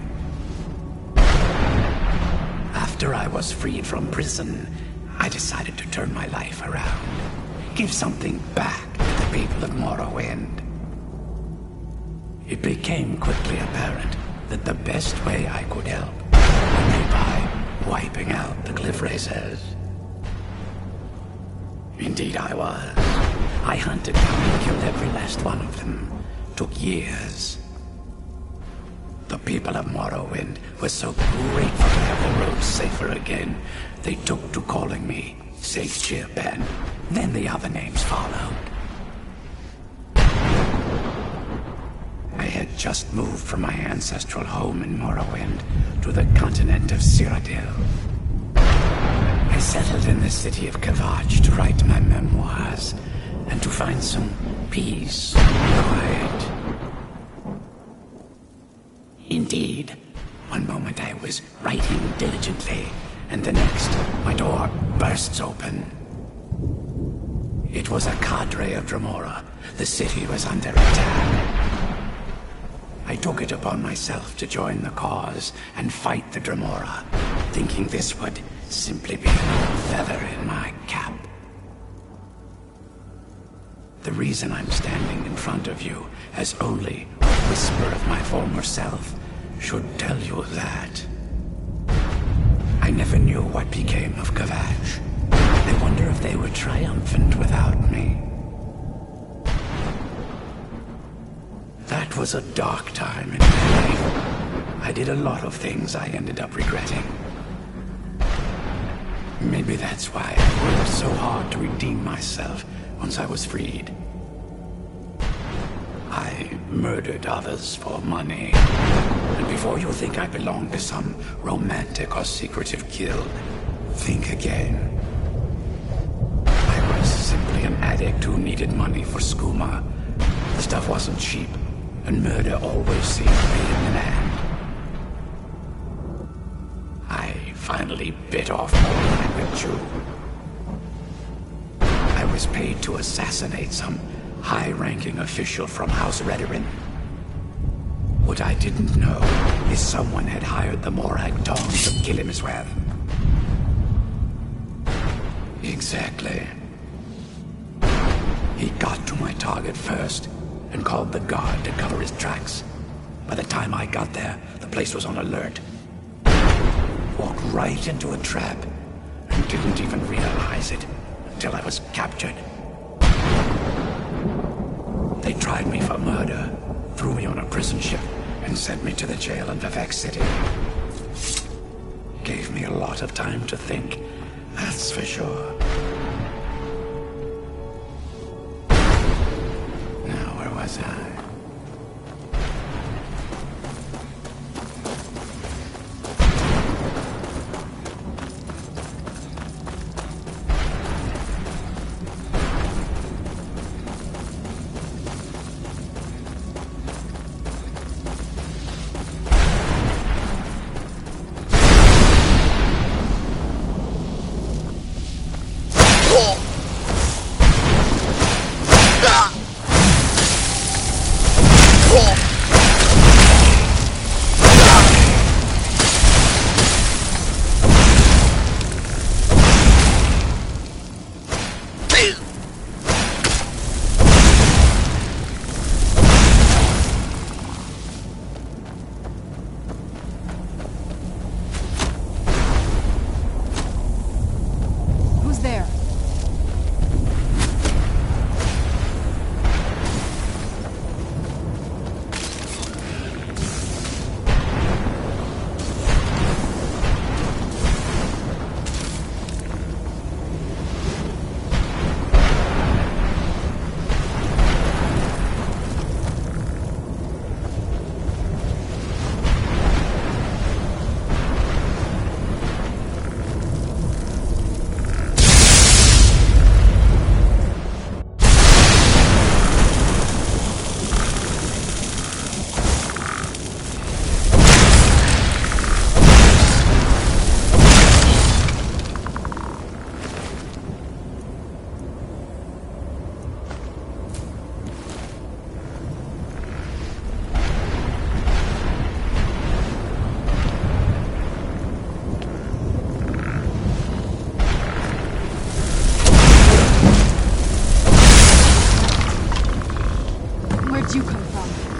After I was freed from prison, I decided to turn my life around. Give something back to the people of Morrowind. It became quickly apparent that the best way I could help would be by wiping out the Cliff Racers. Indeed I was. I hunted down and killed every last one of them. Took years. The people of Morrowind were so grateful to have the roads safer again, they took to calling me Safe Chip, and then the other names followed. I had just moved from my ancestral home in Morrowind to the continent of Cyrodiil. I settled in the city of Kvatch to write my memoirs and to find some peace and quiet. Indeed, one moment I was writing diligently, and the next, my door bursts open. It was a cadre of Dremora. The city was under attack. I took it upon myself to join the cause and fight the Dremora, thinking this would simply be another feather in my cap. The reason I'm standing in front of you as only a whisper of my former self should tell you that. I never knew what became of Kvatch. I wonder if they were triumphant without me. That was a dark time in my life. I did a lot of things I ended up regretting. Maybe that's why I worked so hard to redeem myself once I was freed. I murdered others for money. And before you think I belong to some romantic or secretive guild, think again. I was simply an addict who needed money for skooma. The stuff wasn't cheap, and murder always seemed to be in hand. I finally bit off more than I could chew. I was paid to assassinate some high-ranking official from House Redoran. What I didn't know is someone had hired the Morag Tong to kill him as well. Exactly. He got to my target first and called the guard to cover his tracks. By the time I got there, the place was on alert. Walked right into a trap and didn't even realize it until I was captured. They tried me for murder, threw me on a prison ship, and sent me to the jail in Vivek City. Gave me a lot of time to think, that's for sure. Now, where was I? did you come from?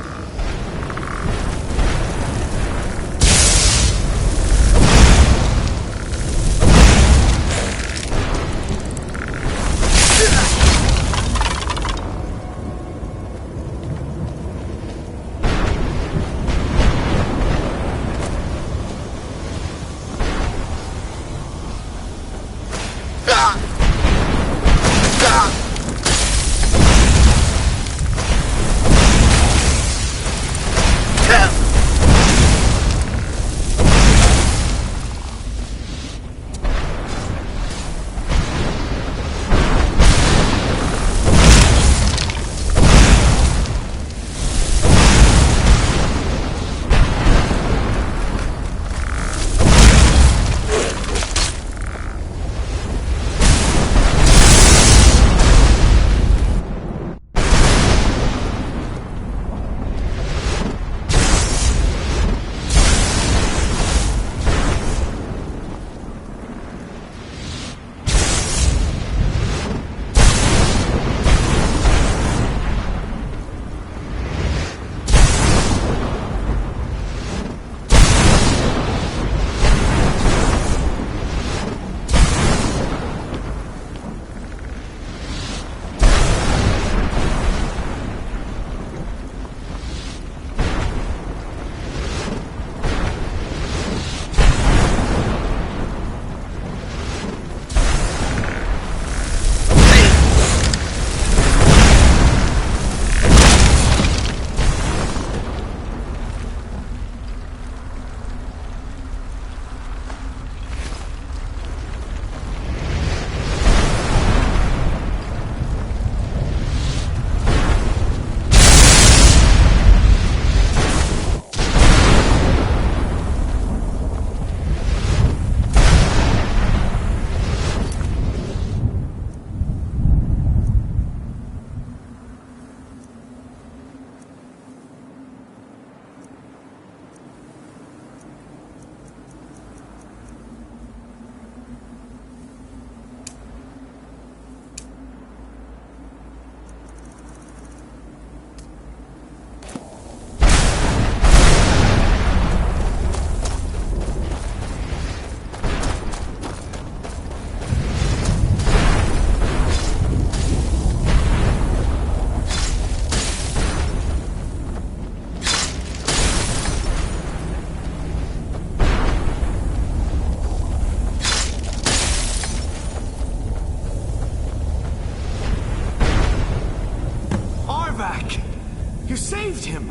You saved him!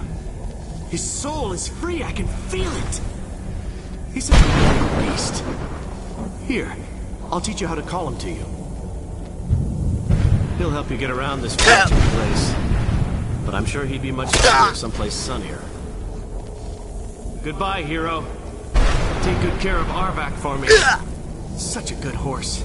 His soul is free, I can feel it! He's a beast. Here, I'll teach you how to call him to you. He'll help you get around this wretched place. But I'm sure he'd be much happier someplace sunnier. Goodbye, hero. Take good care of Arvak for me. Such a good horse.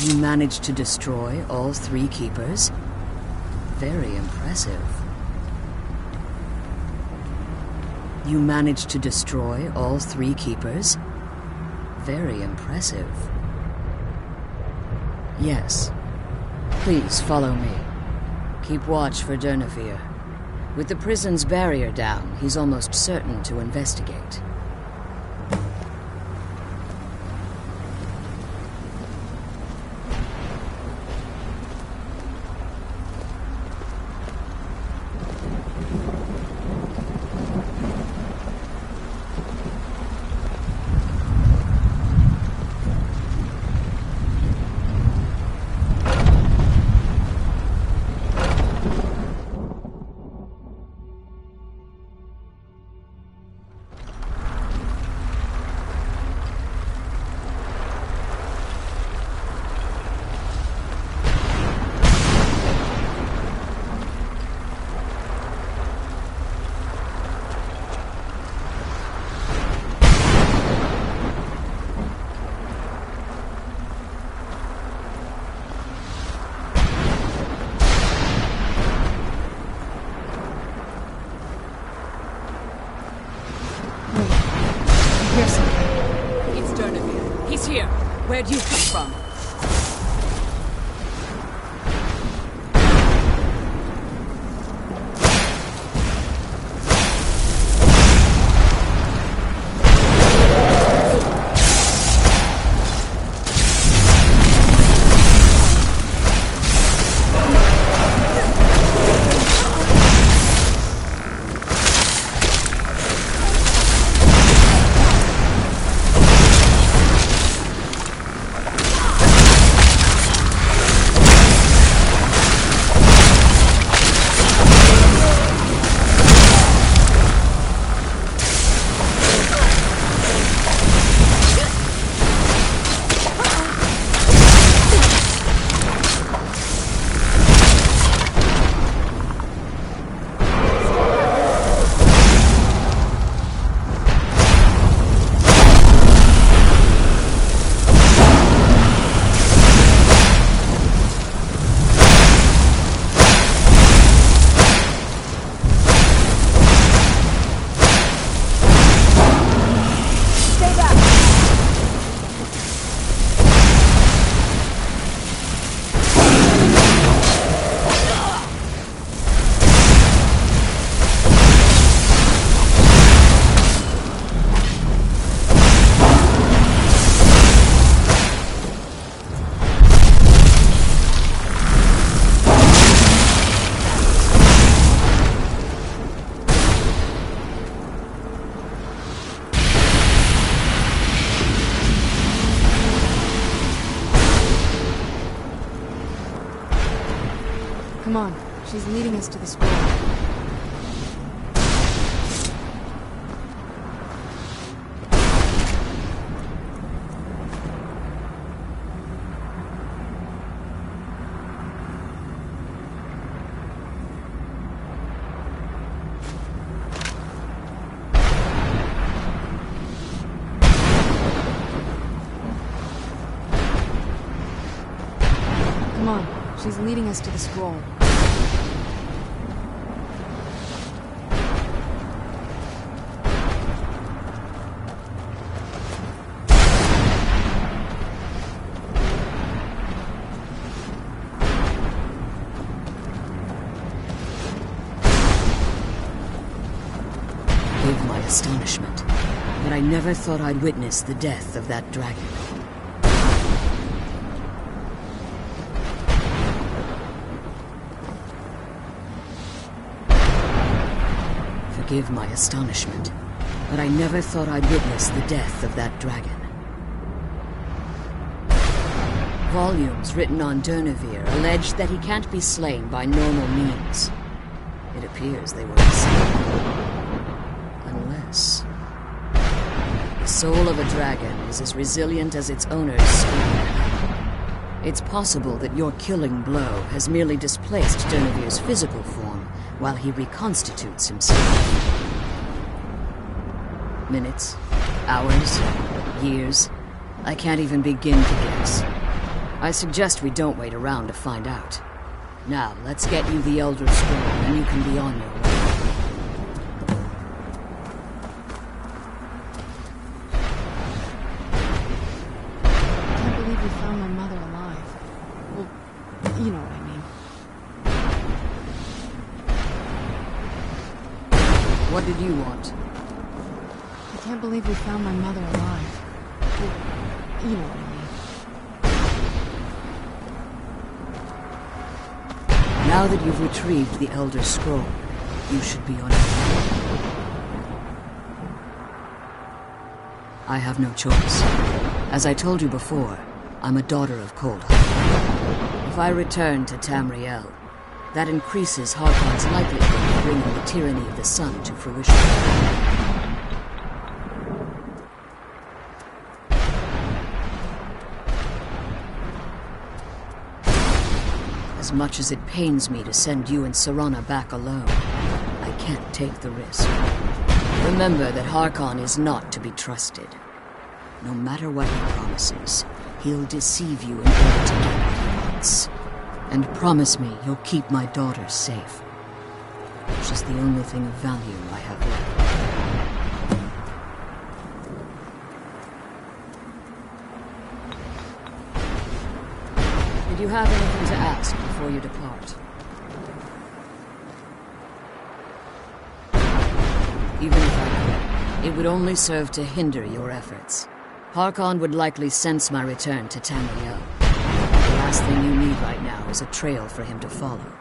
You managed to destroy all 3 keepers? Very impressive. You managed to destroy all 3 keepers? Very impressive. Yes. Please follow me. Keep watch for Durnevere. With the prison's barrier down, he's almost certain to investigate. Where'd you come from? Come on, she's leading us to the square. Come on, she's leading us to the scroll. Forgive my astonishment, but I never thought I'd witness the death of that dragon. Forgive my astonishment, but I never thought I'd witness the death of that dragon. Volumes written on Durnevere allege that he can't be slain by normal means. It appears they were insane. Unless... the soul of a dragon is as resilient as its owner's speed. It's possible that your killing blow has merely displaced Durnevere's physical form while he reconstitutes himself. Minutes, hours, years, I can't even begin to guess. I suggest we don't wait around to find out. Now, let's get you the Elder Scroll, and you can be on your way. I can't believe we found my mother alive. Well, you know what I mean. What did you want? I can't believe we found my mother alive. Well, you know what I mean. Now that you've retrieved the Elder Scroll, you should be on your way. I have no choice. As I told you before, I'm a daughter of Coldheart. If I return to Tamriel, that increases Harkon's likelihood of bringing the tyranny of the sun to fruition. As much as it pains me to send you and Serana back alone, I can't take the risk. Remember that Harkon is not to be trusted. No matter what he promises, he'll deceive you in order to get what he wants. And promise me you'll keep my daughter safe. She's the only thing of value I have left. Did you have anything to ask before you depart? Even if I could, it would only serve to hinder your efforts. Harkon would likely sense my return to Tamriel. The last thing you need right now is a trail for him to follow.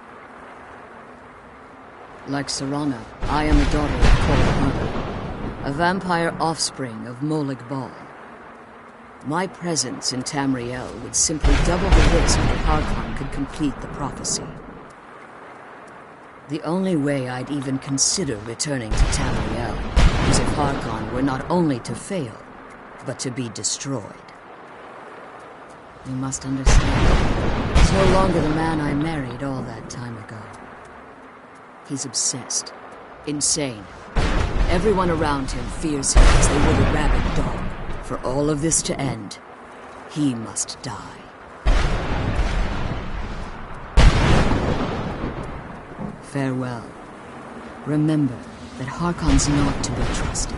Like Serana, I am the daughter of Coldheart, a vampire offspring of Molig Bal. My presence in Tamriel would simply double the risk that Harkon could complete the prophecy. The only way I'd even consider returning to Tamriel is if Harkon were not only to fail, but to be destroyed. You must understand, he's no longer the man I married all that time ago. He's obsessed, insane. Everyone around him fears him as they would a rabid dog. For all of this to end, he must die. Farewell. Remember that Harkon's not to be trusted.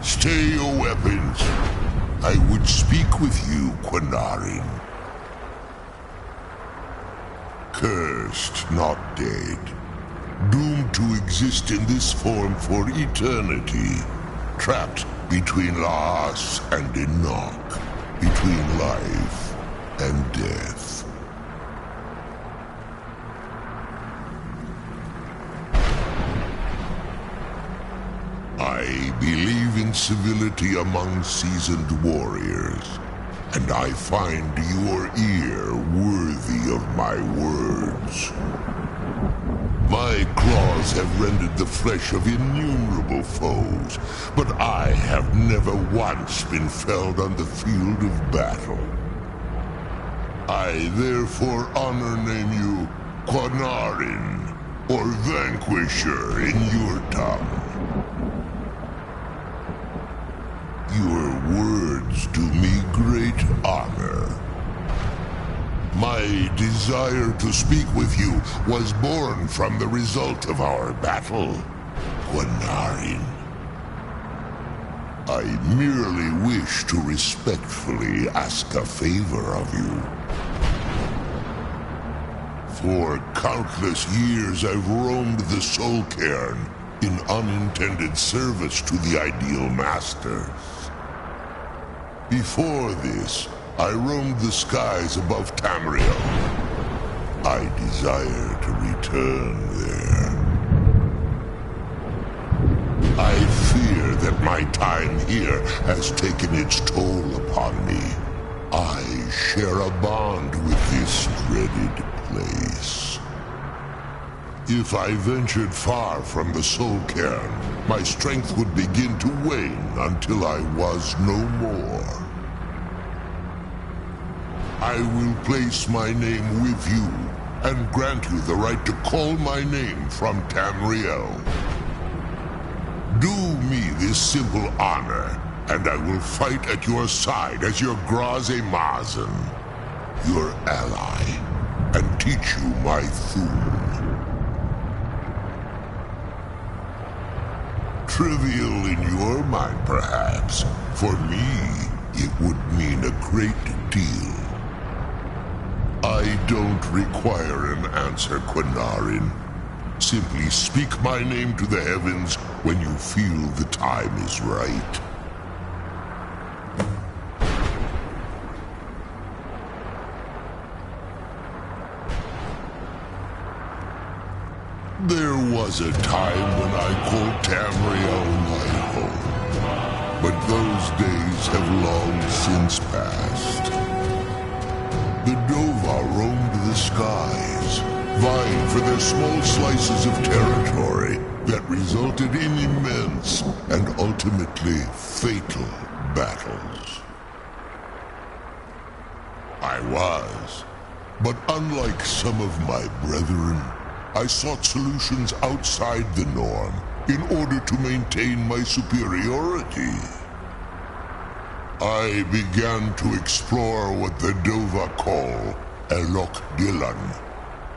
Stay your weapons. I would speak with you, Quinarin. Cursed, not dead. Doomed to exist in this form for eternity. Trapped between Laas and Enoch. Between life and death. I believe in civility among seasoned warriors, and I find your ear worthy of my words. My claws have rendered the flesh of innumerable foes, but I have never once been felled on the field of battle. I therefore honor name you Quanarin, or Vanquisher in your tongue. Your words do me great honor. My desire to speak with you was born from the result of our battle, Quanarin. I merely wish to respectfully ask a favor of you. For countless years I've roamed the Soul Cairn in unintended service to the Ideal Masters. Before this, I roamed the skies above Tamriel. I desire to return there. I fear that my time here has taken its toll upon me. I share a bond with this dreaded place. If I ventured far from the Soul Cairn, my strength would begin to wane until I was no more. I will place my name with you and grant you the right to call my name from Tamriel. Do me this simple honor, and I will fight at your side as your Graze-Mazen, your ally, and teach you my Thun. Trivial in your mind, perhaps. For me, it would mean a great deal. I don't require an answer, Quanarin. Simply speak my name to the heavens when you feel the time is right. There was a time when I called Tamriel my home, but those days have long since passed. The Dova roamed the skies, vying for their small slices of territory that resulted in immense and ultimately fatal battles. I was, but unlike some of my brethren, I sought solutions outside the norm in order to maintain my superiority. I began to explore what the Dova call Elok Dylan,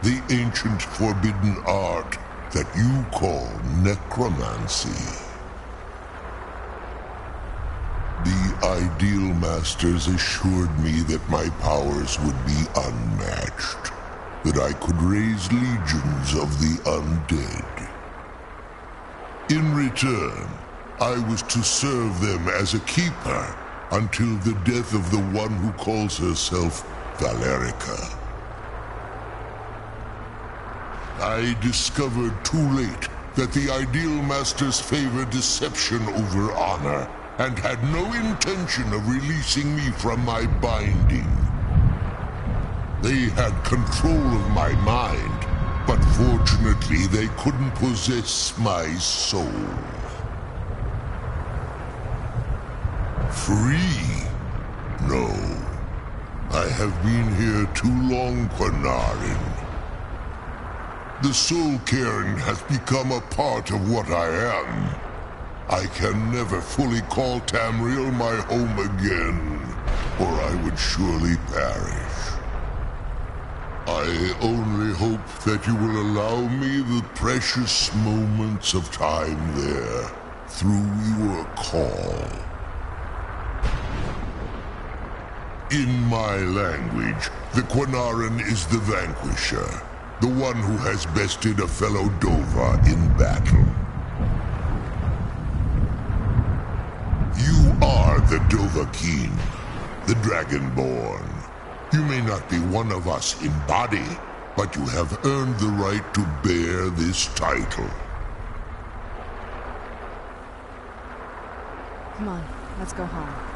the ancient forbidden art that you call necromancy. The Ideal Masters assured me that my powers would be unmatched, that I could raise legions of the undead. In return, I was to serve them as a keeper until the death of the one who calls herself Valerica. I discovered too late that the Ideal Masters favor deception over honor, and had no intention of releasing me from my binding. They had control of my mind, but fortunately they couldn't possess my soul. Free? No. I have been here too long, Quanarin. The Soul Cairn has become a part of what I am. I can never fully call Tamriel my home again, or I would surely perish. I only hope that you will allow me the precious moments of time there, through your call. In my language, the Quanarin is the Vanquisher, the one who has bested a fellow Dova in battle. You are the Dova King, the Dragonborn. You may not be one of us in body, but you have earned the right to bear this title. Come on, let's go home.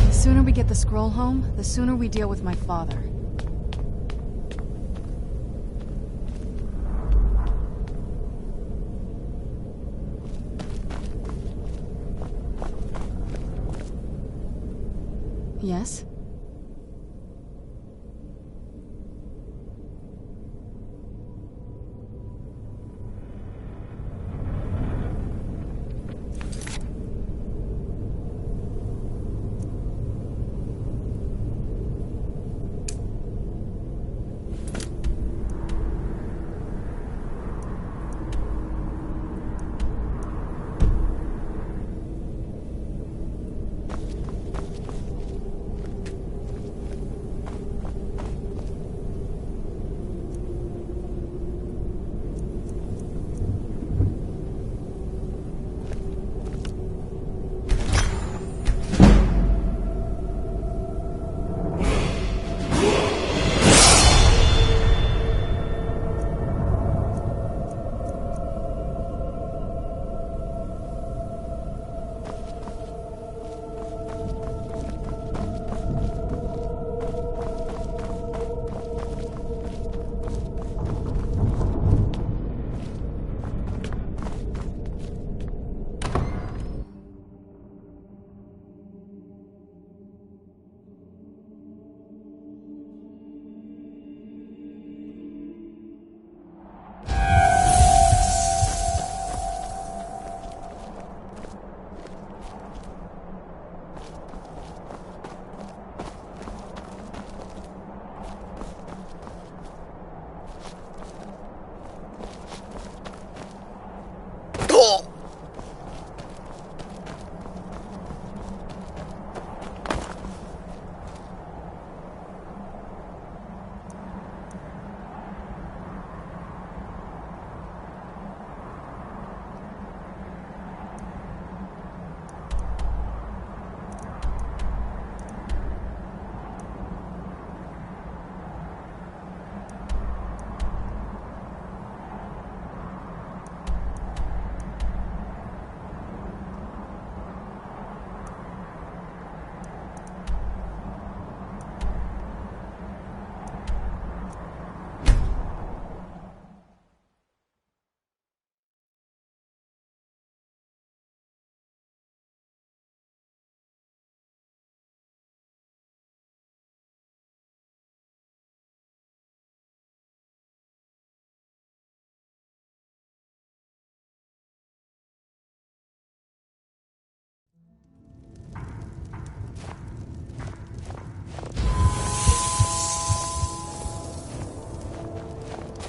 The sooner we get the scroll home, the sooner we deal with my father. Yes?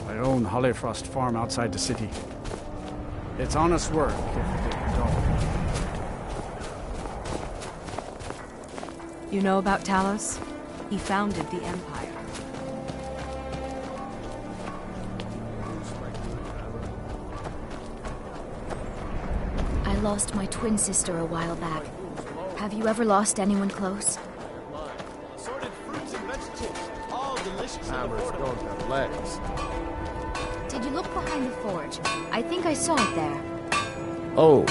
I own Hollifrost Farm outside the city. It's honest work, if it don't. You know about Talos? He founded the Empire. I lost my twin sister a while back. Have you ever lost anyone close? Assorted fruits and vegetables, all delicious. Hammers don't have legs. Did you look behind the forge? I think I saw it there. Oh,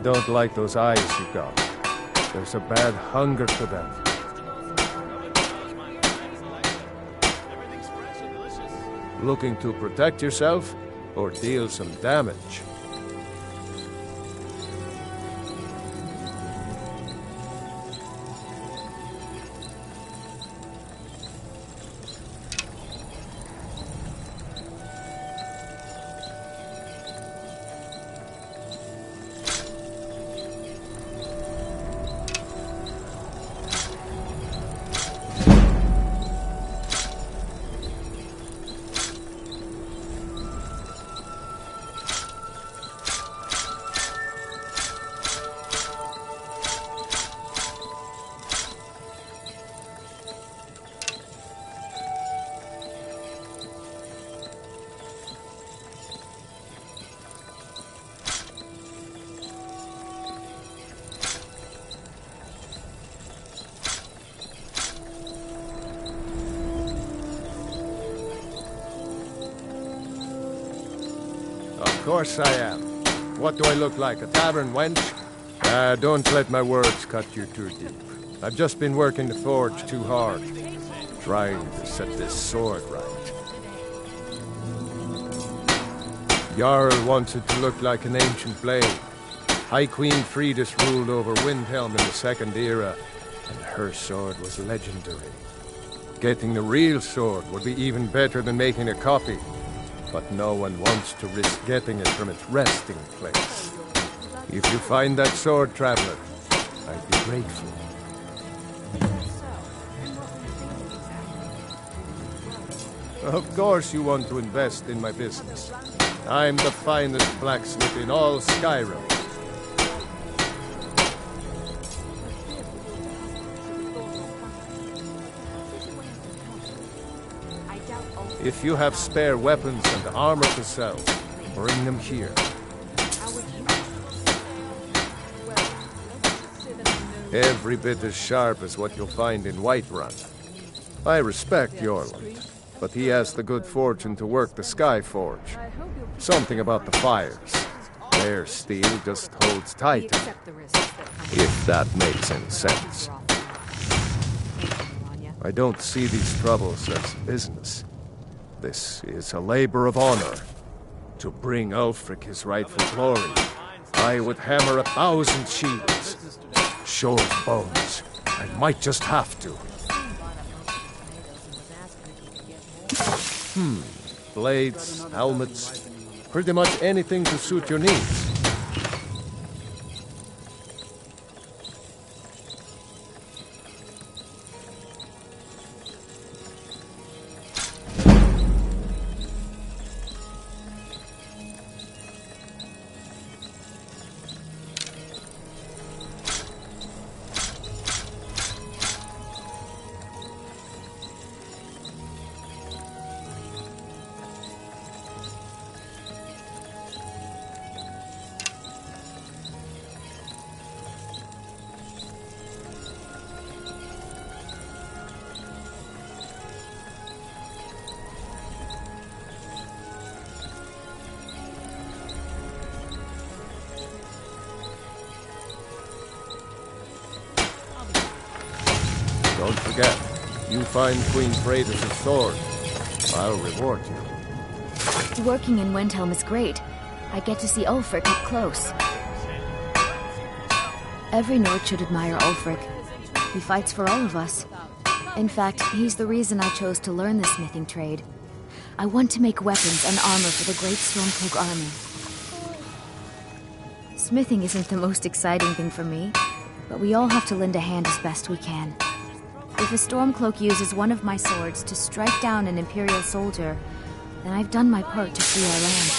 don't like those eyes you got. There's a bad hunger to them. Looking to protect yourself or deal some damage? Of course I am. What do I look like, a tavern wench? Don't let my words cut you too deep. I've just been working the forge too hard, trying to set this sword right. Jarl wants it to look like an ancient blade. High Queen Fridis ruled over Windhelm in the Second Era, and her sword was legendary. Getting the real sword would be even better than making a copy. But no one wants to risk getting it from its resting place. If you find that sword, traveler, I'd be grateful. Of course you want to invest in my business. I'm the finest blacksmith in all Skyrim. If you have spare weapons and armor to sell, bring them here. Every bit as sharp as what you'll find in Whiterun. I respect Jorland, but he has the good fortune to work the Sky Forge. Something about the fires. Their steel just holds tight. If that makes any sense. I don't see these troubles as business. This is a labor of honor. To bring Ulfric his rightful glory, I would hammer 1,000 shields. Short bones. I might just have to. Blades, helmets, pretty much anything to suit your needs. Don't forget, you find Queen Fridis' sword, I'll reward you. Working in Windhelm is great. I get to see Ulfric up close. Every Nord should admire Ulfric. He fights for all of us. In fact, he's the reason I chose to learn the smithing trade. I want to make weapons and armor for the great Stormcloak army. Smithing isn't the most exciting thing for me, but we all have to lend a hand as best we can. If a Stormcloak uses one of my swords to strike down an Imperial soldier, then I've done my part to free our land.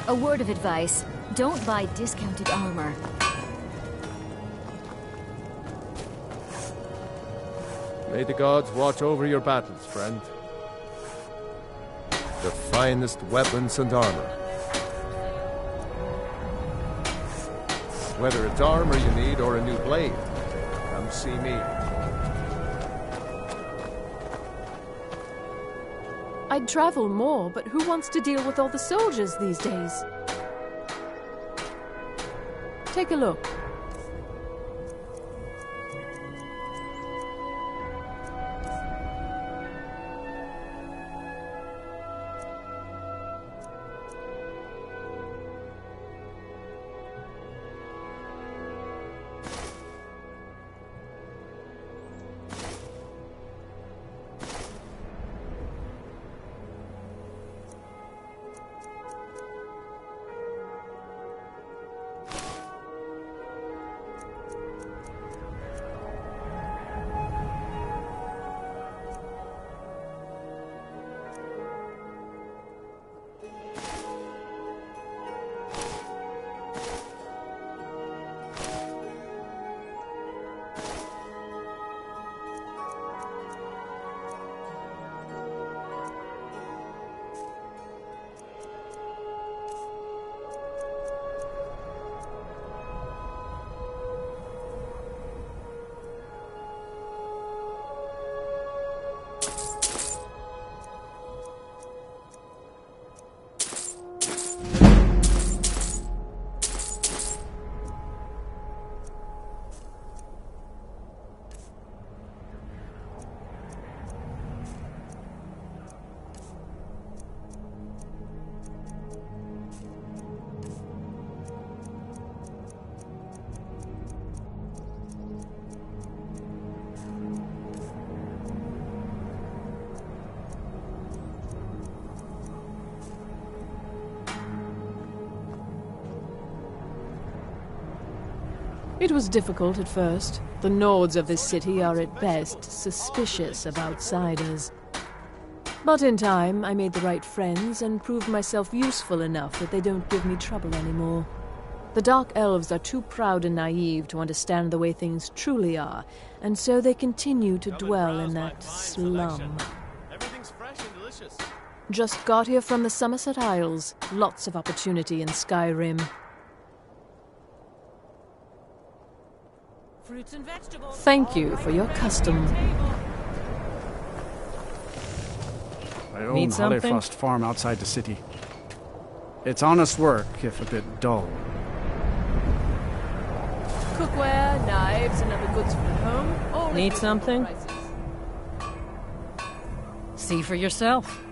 A word of advice. Don't buy discounted armor. May the gods watch over your battles, friend. The finest weapons and armor. Whether it's armor you need or a new blade, come see me. I'd travel more, but who wants to deal with all the soldiers these days? Take a look. It was difficult at first. The Nords of this city are at best suspicious of outsiders. But in time, I made the right friends and proved myself useful enough that they don't give me trouble anymore. The Dark Elves are too proud and naive to understand the way things truly are, and so they continue to dwell in that slum. Everything's fresh and delicious. Just got here from the Somerset Isles. Lots of opportunity in Skyrim. Fruits and vegetables. Thank you for your custom. I own Hollyfrost Farm outside the city. It's honest work, if a bit dull. Cookware, knives, and other goods for the home. All Need something? See for yourself.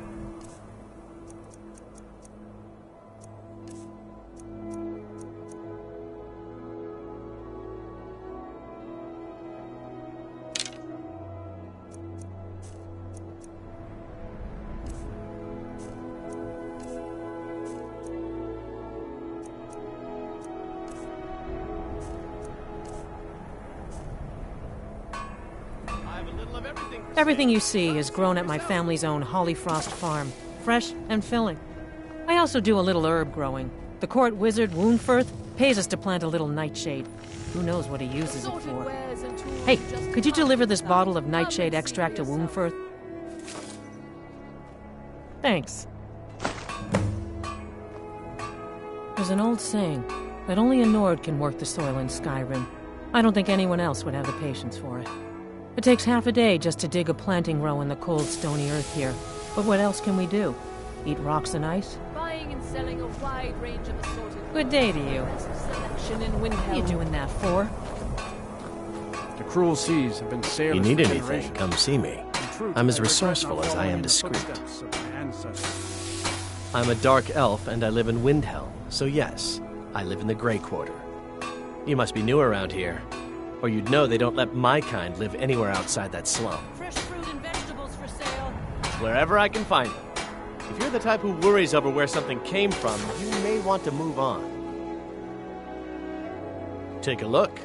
Everything you see is grown at my family's own Hollyfrost farm, fresh and filling. I also do a little herb growing. The court wizard, Woundfirth, pays us to plant a little nightshade. Who knows what he uses it for? Hey, could you deliver this bottle of nightshade extract to Woundfirth? Thanks. There's an old saying that only a Nord can work the soil in Skyrim. I don't think anyone else would have the patience for it. It takes half a day just to dig a planting row in the cold, stony earth here. But what else can we do? Eat rocks and ice? Buying and selling a wide range of assorted. Good day to you. Selection in What are you doing that for? The cruel seas have been sailors. You need for anything, generations. come see me. I'm as resourceful as I am discreet. I'm a dark elf and I live in Windhelm, so yes, I live in the Grey Quarter. You must be new around here, or you'd know they don't let my kind live anywhere outside that slum. Fresh fruit and vegetables for sale. Wherever I can find them. If you're the type who worries over where something came from, you may want to move on. Take a look.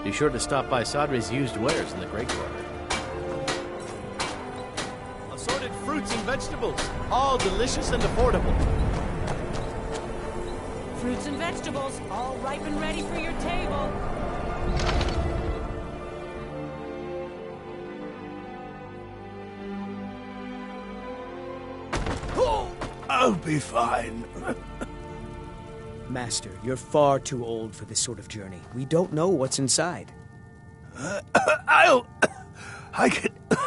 Be sure to stop by Sadri's used wares in the Grey Quarter. Assorted fruits and vegetables, all delicious and affordable. Fruits and vegetables, all ripe and ready for your table. I'll be fine. Master, you're far too old for this sort of journey. We don't know what's inside. I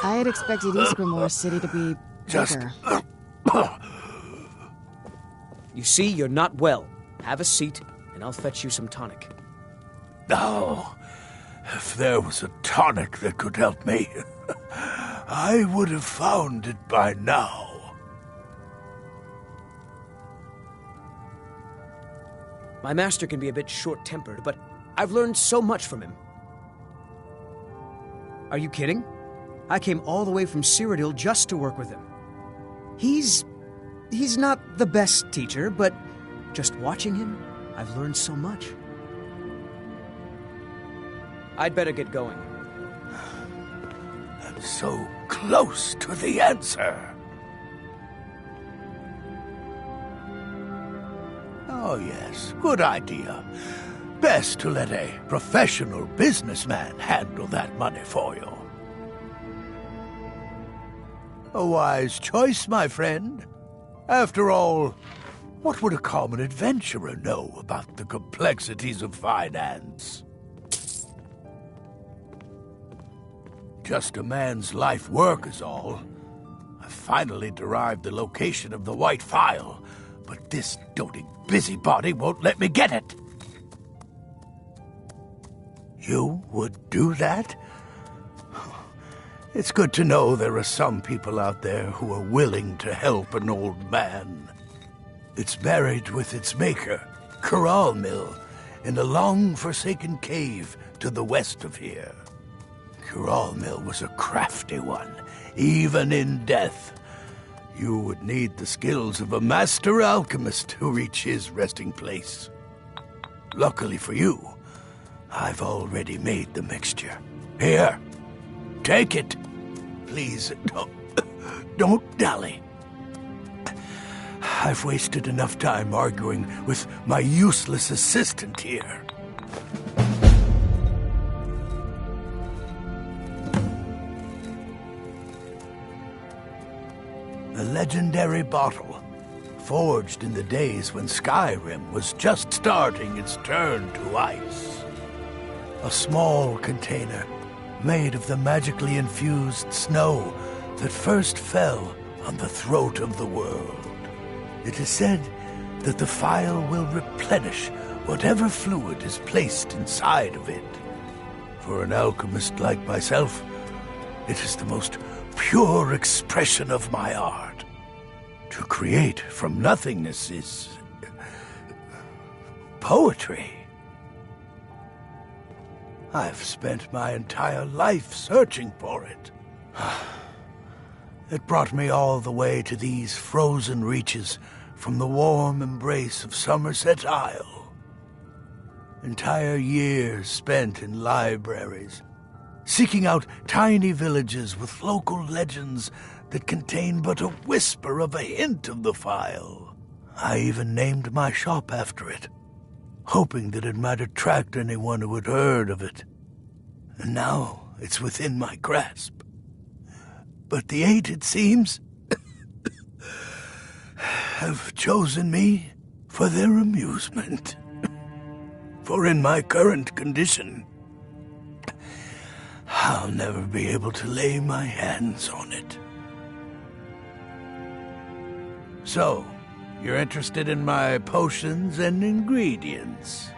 had expected Ysgrimor's city to be bigger. You see, you're not well. Have a seat, and I'll fetch you some tonic. Oh, if there was a tonic that could help me, I would have found it by now. My master can be a bit short-tempered, but I've learned so much from him. Are you kidding? I came all the way from Cyrodiil just to work with him. He's not the best teacher, but just watching him, I've learned so much. I'd better get going. I'm so close to the answer. Oh, yes, good idea. Best to let a professional businessman handle that money for you. A wise choice, my friend. After all, what would a common adventurer know about the complexities of finance? Just a man's life work is all. I finally derived the location of the White Phial, but this doting busybody won't let me get it. You would do that? It's good to know there are some people out there who are willing to help an old man. It's buried with its maker, Coralmill, in a long-forsaken cave to the west of here. Coralmill was a crafty one, even in death. You would need the skills of a master alchemist to reach his resting place. Luckily for you, I've already made the mixture. Here, take it. Please, don't dally. I've wasted enough time arguing with my useless assistant here. A legendary bottle, forged in the days when Skyrim was just starting its turn to ice. A small container made of the magically infused snow that first fell on the throat of the world. It is said that the phial will replenish whatever fluid is placed inside of it. For an alchemist like myself, it is the most pure expression of my art. To create from nothingness is poetry. I've spent my entire life searching for it. It brought me all the way to these frozen reaches from the warm embrace of Somerset Isle. Entire years spent in libraries, seeking out tiny villages with local legends that contain but a whisper of a hint of the phial. I even named my shop after it, hoping that it might attract anyone who had heard of it. And now it's within my grasp. But the eight, it seems, have chosen me for their amusement. For in my current condition, I'll never be able to lay my hands on it. So, you're interested in my potions and ingredients?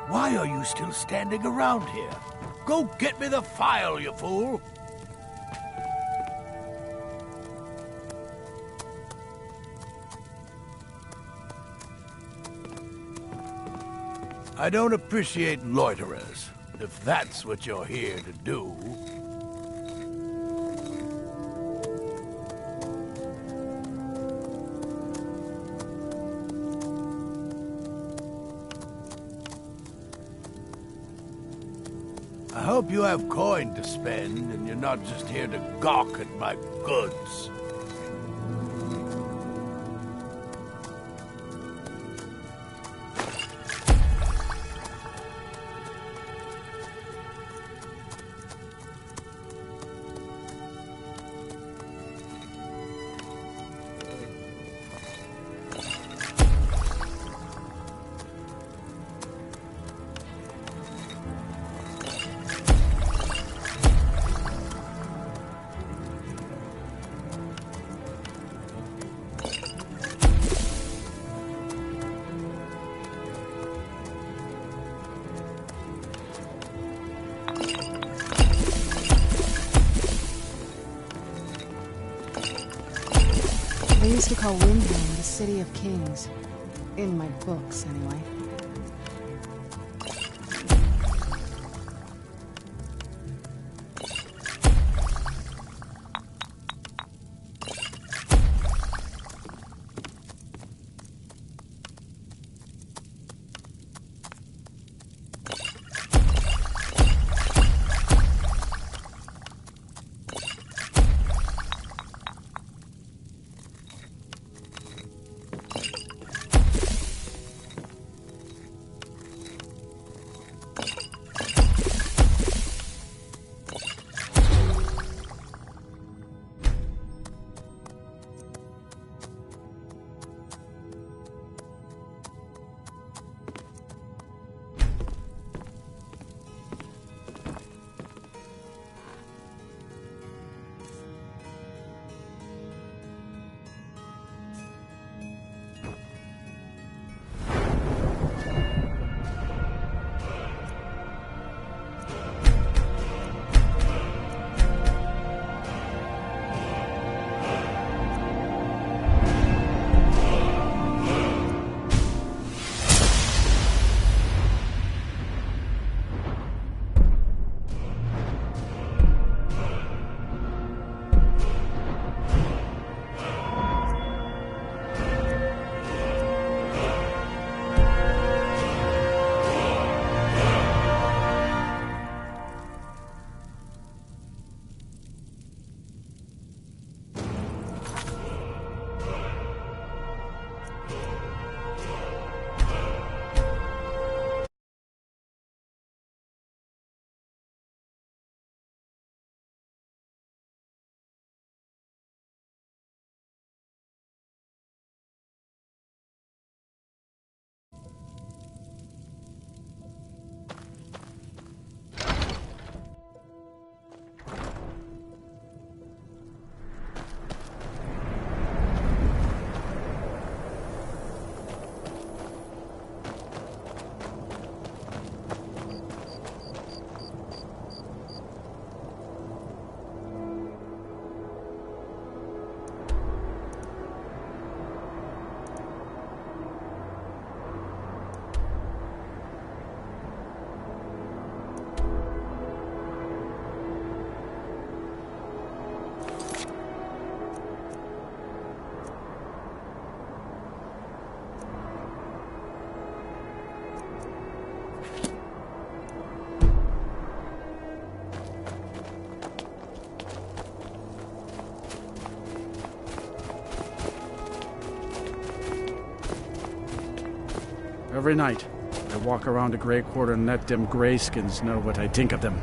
Why are you still standing around here? Go get me the file, you fool! I don't appreciate loiterers, if that's what you're here to do. I hope you have coin to spend, and you're not just here to gawk at my goods. They used to call Windhelm the City of Kings. In my books, anyway. Every night, I walk around the Grey Quarter and let them greyskins know what I think of them.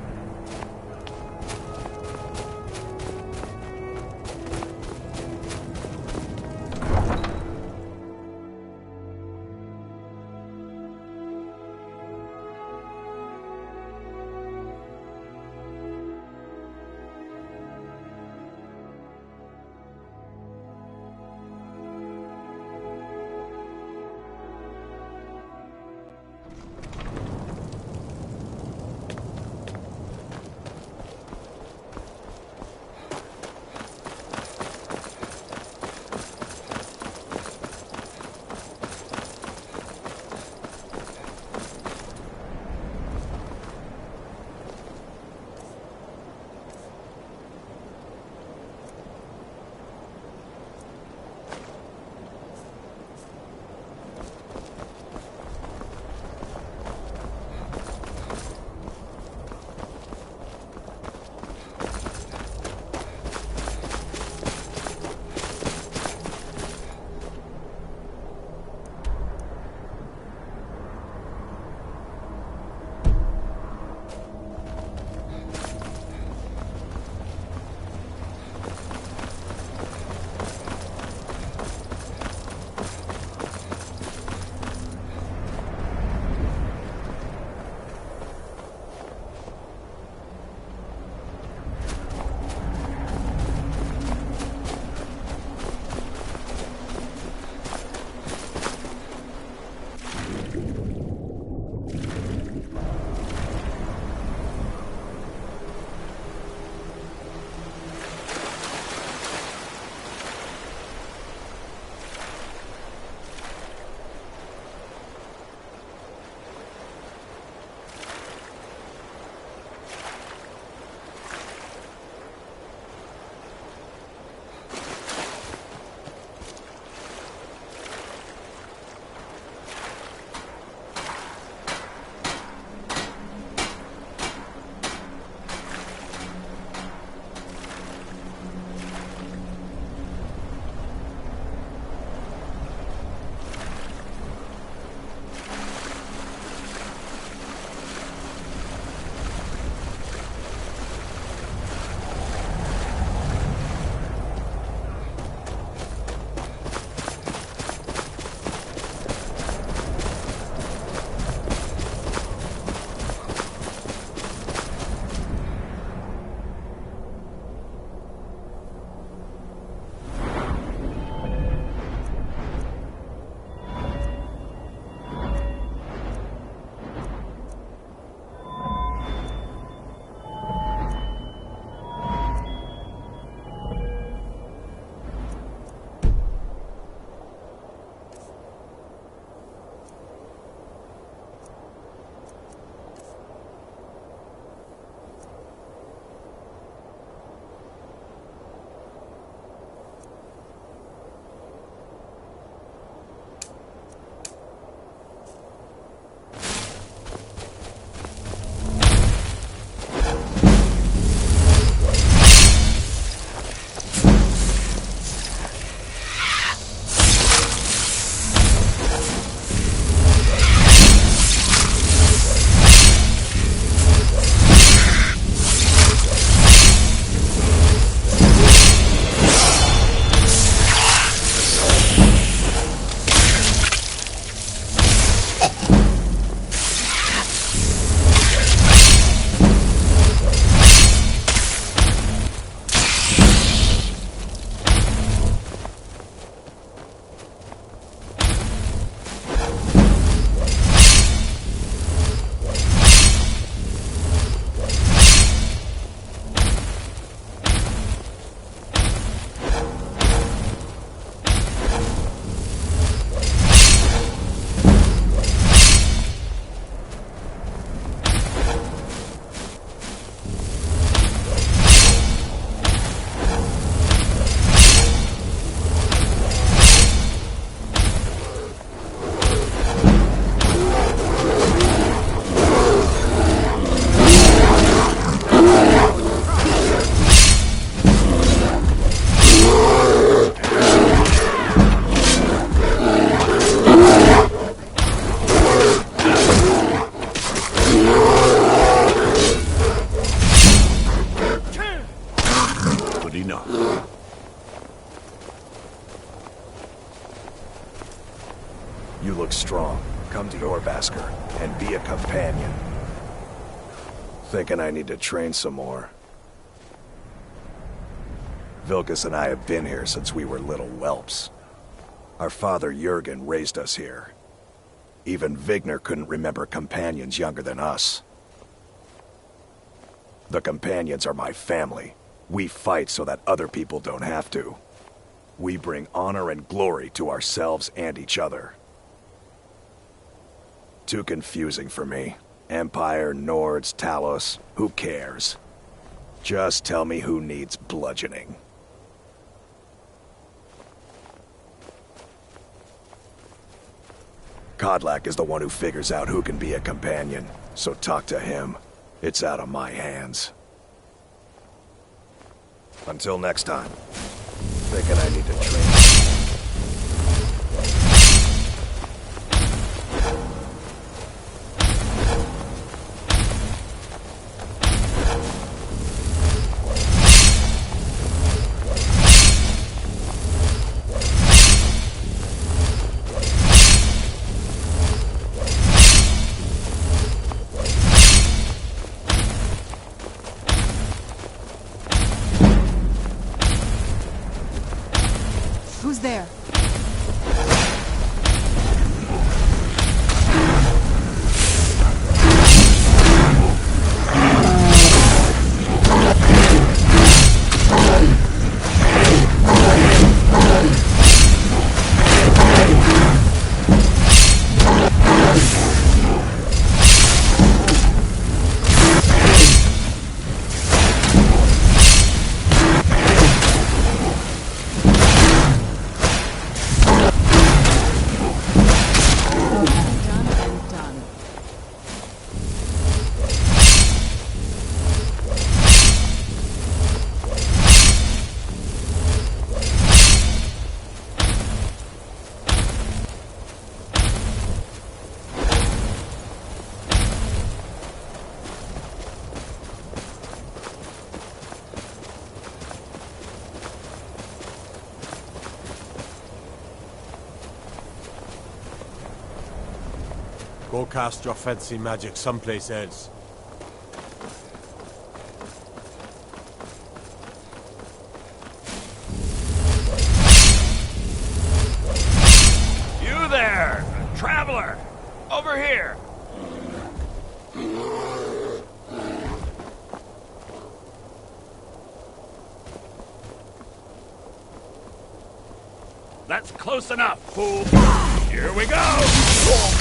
Good enough. You look strong. Come to Jorvaskr and be a companion. Thinking I need to train some more. Vilkas and I have been here since we were little whelps. Our father Jurgen raised us here. Even Vigner couldn't remember companions younger than us. The companions are my family. We fight so that other people don't have to. We bring honor and glory to ourselves and each other. Too confusing for me. Empire, Nords, Talos, who cares? Just tell me who needs bludgeoning. Kodlak is the one who figures out who can be a companion, so talk to him. It's out of my hands. Until next time. Thinking I need to train. Who's there? Go cast your fancy magic someplace else. You there, traveler! Over here! That's close enough, fool! Here we go!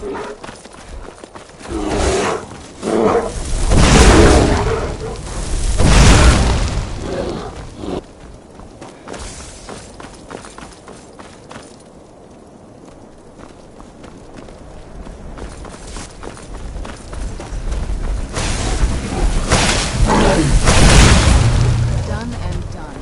Done and done.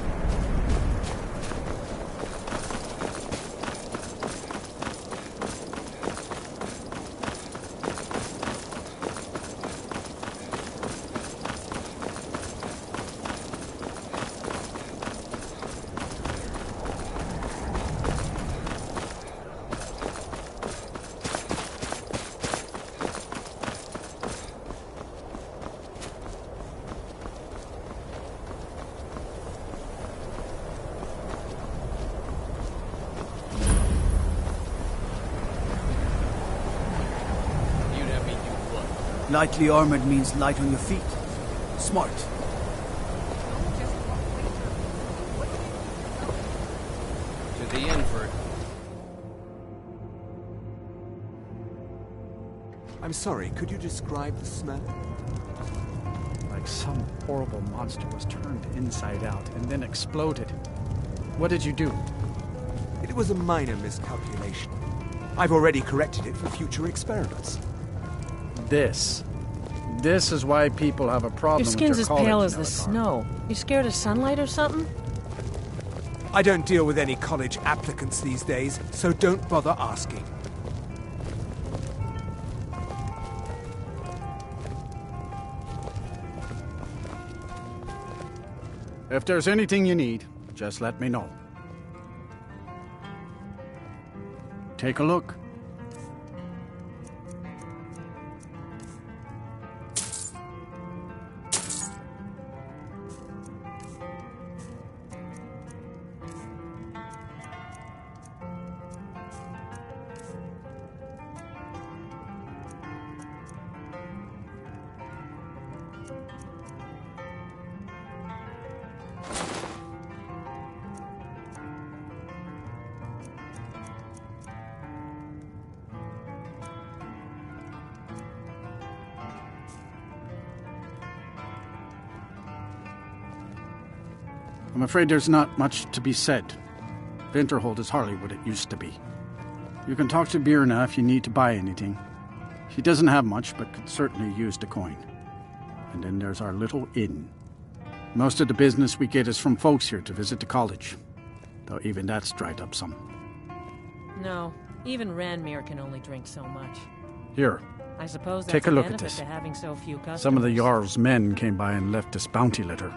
Lightly armored means light on your feet. Smart. To the inn for... I'm sorry, could you describe the smell? Like some horrible monster was turned inside out and then exploded. What did you do? It was a minor miscalculation. I've already corrected it for future experiments. This is why people have a problem Your skin's with as your pale college as the Nelagar. snow. You scared of sunlight or something? I don't deal with any college applicants these days, so don't bother asking. If there's anything you need, just let me know. Take a look. I'm afraid there's not much to be said. Winterhold is hardly what it used to be. You can talk to Birna if you need to buy anything. She doesn't have much, but could certainly use the coin. And then there's our little inn. Most of the business we get is from folks here to visit the college, though even that's dried up some. No, even Ranmir can only drink so much. Here, I suppose that's take a a look at benefit this. to having so few customers. Some of the Jarl's men came by and left this bounty letter.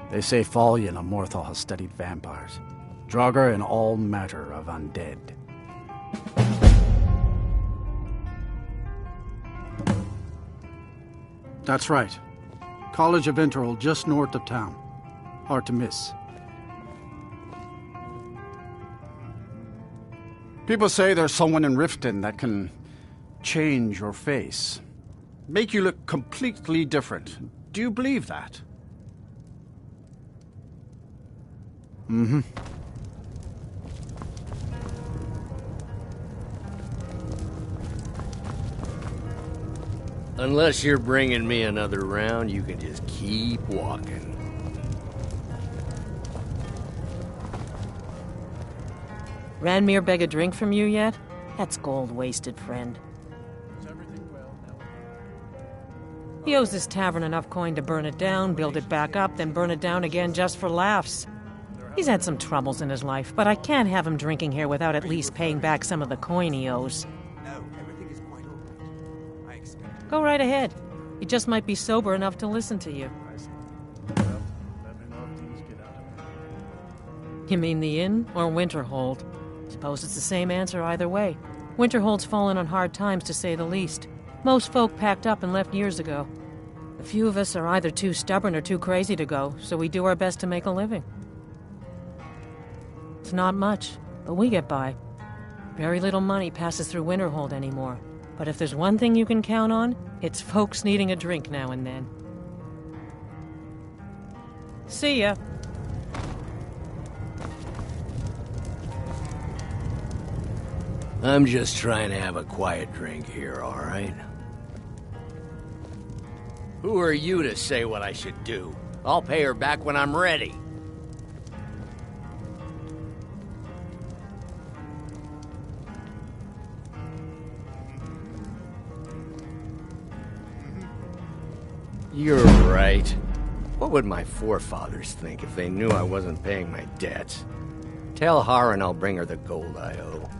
They say Fallion and Morthal has studied vampires, Draugr and all matter of undead. That's right. College of Winterhold, just north of town. Hard to miss. People say there's someone in Riften that can change your face. Make you look completely different. Do you believe that? Mm-hmm. Unless you're bringing me another round, you can just keep walking. Ranmir beg a drink from you yet? That's gold wasted, friend. He owes this tavern enough coin to burn it down, build it back up, then burn it down again just for laughs. He's had some troubles in his life, but I can't have him drinking here without at least paying back some of the coin he owes. No, everything is quite all right. I expect... Go right ahead. He just might be sober enough to listen to you. You mean the inn or Winterhold? Suppose it's the same answer either way. Winterhold's fallen on hard times, to say the least. Most folk packed up and left years ago. A few of us are either too stubborn or too crazy to go, so we do our best to make a living. It's not much, but we get by. Very little money passes through Winterhold anymore. But if there's one thing you can count on, it's folks needing a drink now and then. See ya. I'm just trying to have a quiet drink here, all right? Who are you to say what I should do? I'll pay her back when I'm ready. You're right. What would my forefathers think if they knew I wasn't paying my debts? Tell Harren I'll bring her the gold I owe.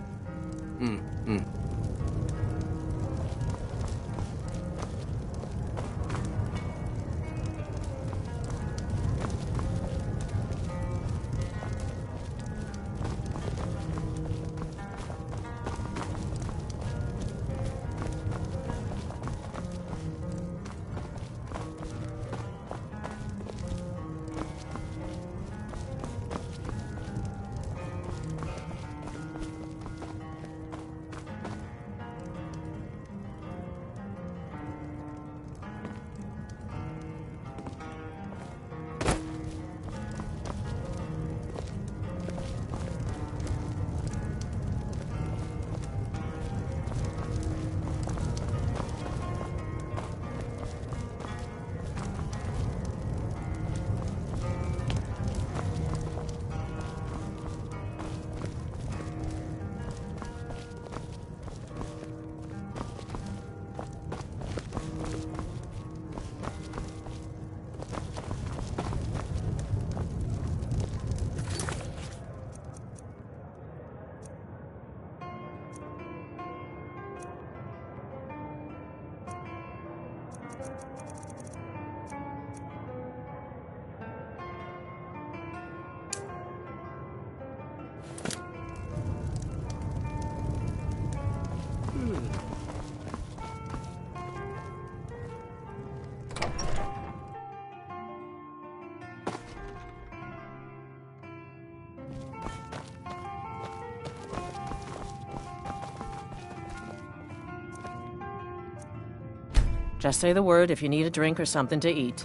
Just say the word if you need a drink or something to eat.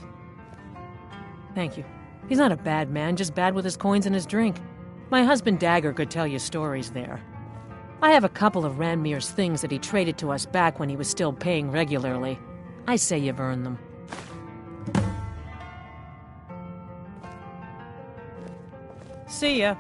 Thank you. He's not a bad man, just bad with his coins and his drink. My husband Dagger could tell you stories there. I have a couple of Ranmir's things that he traded to us back when he was still paying regularly. I say you've earned them. See ya.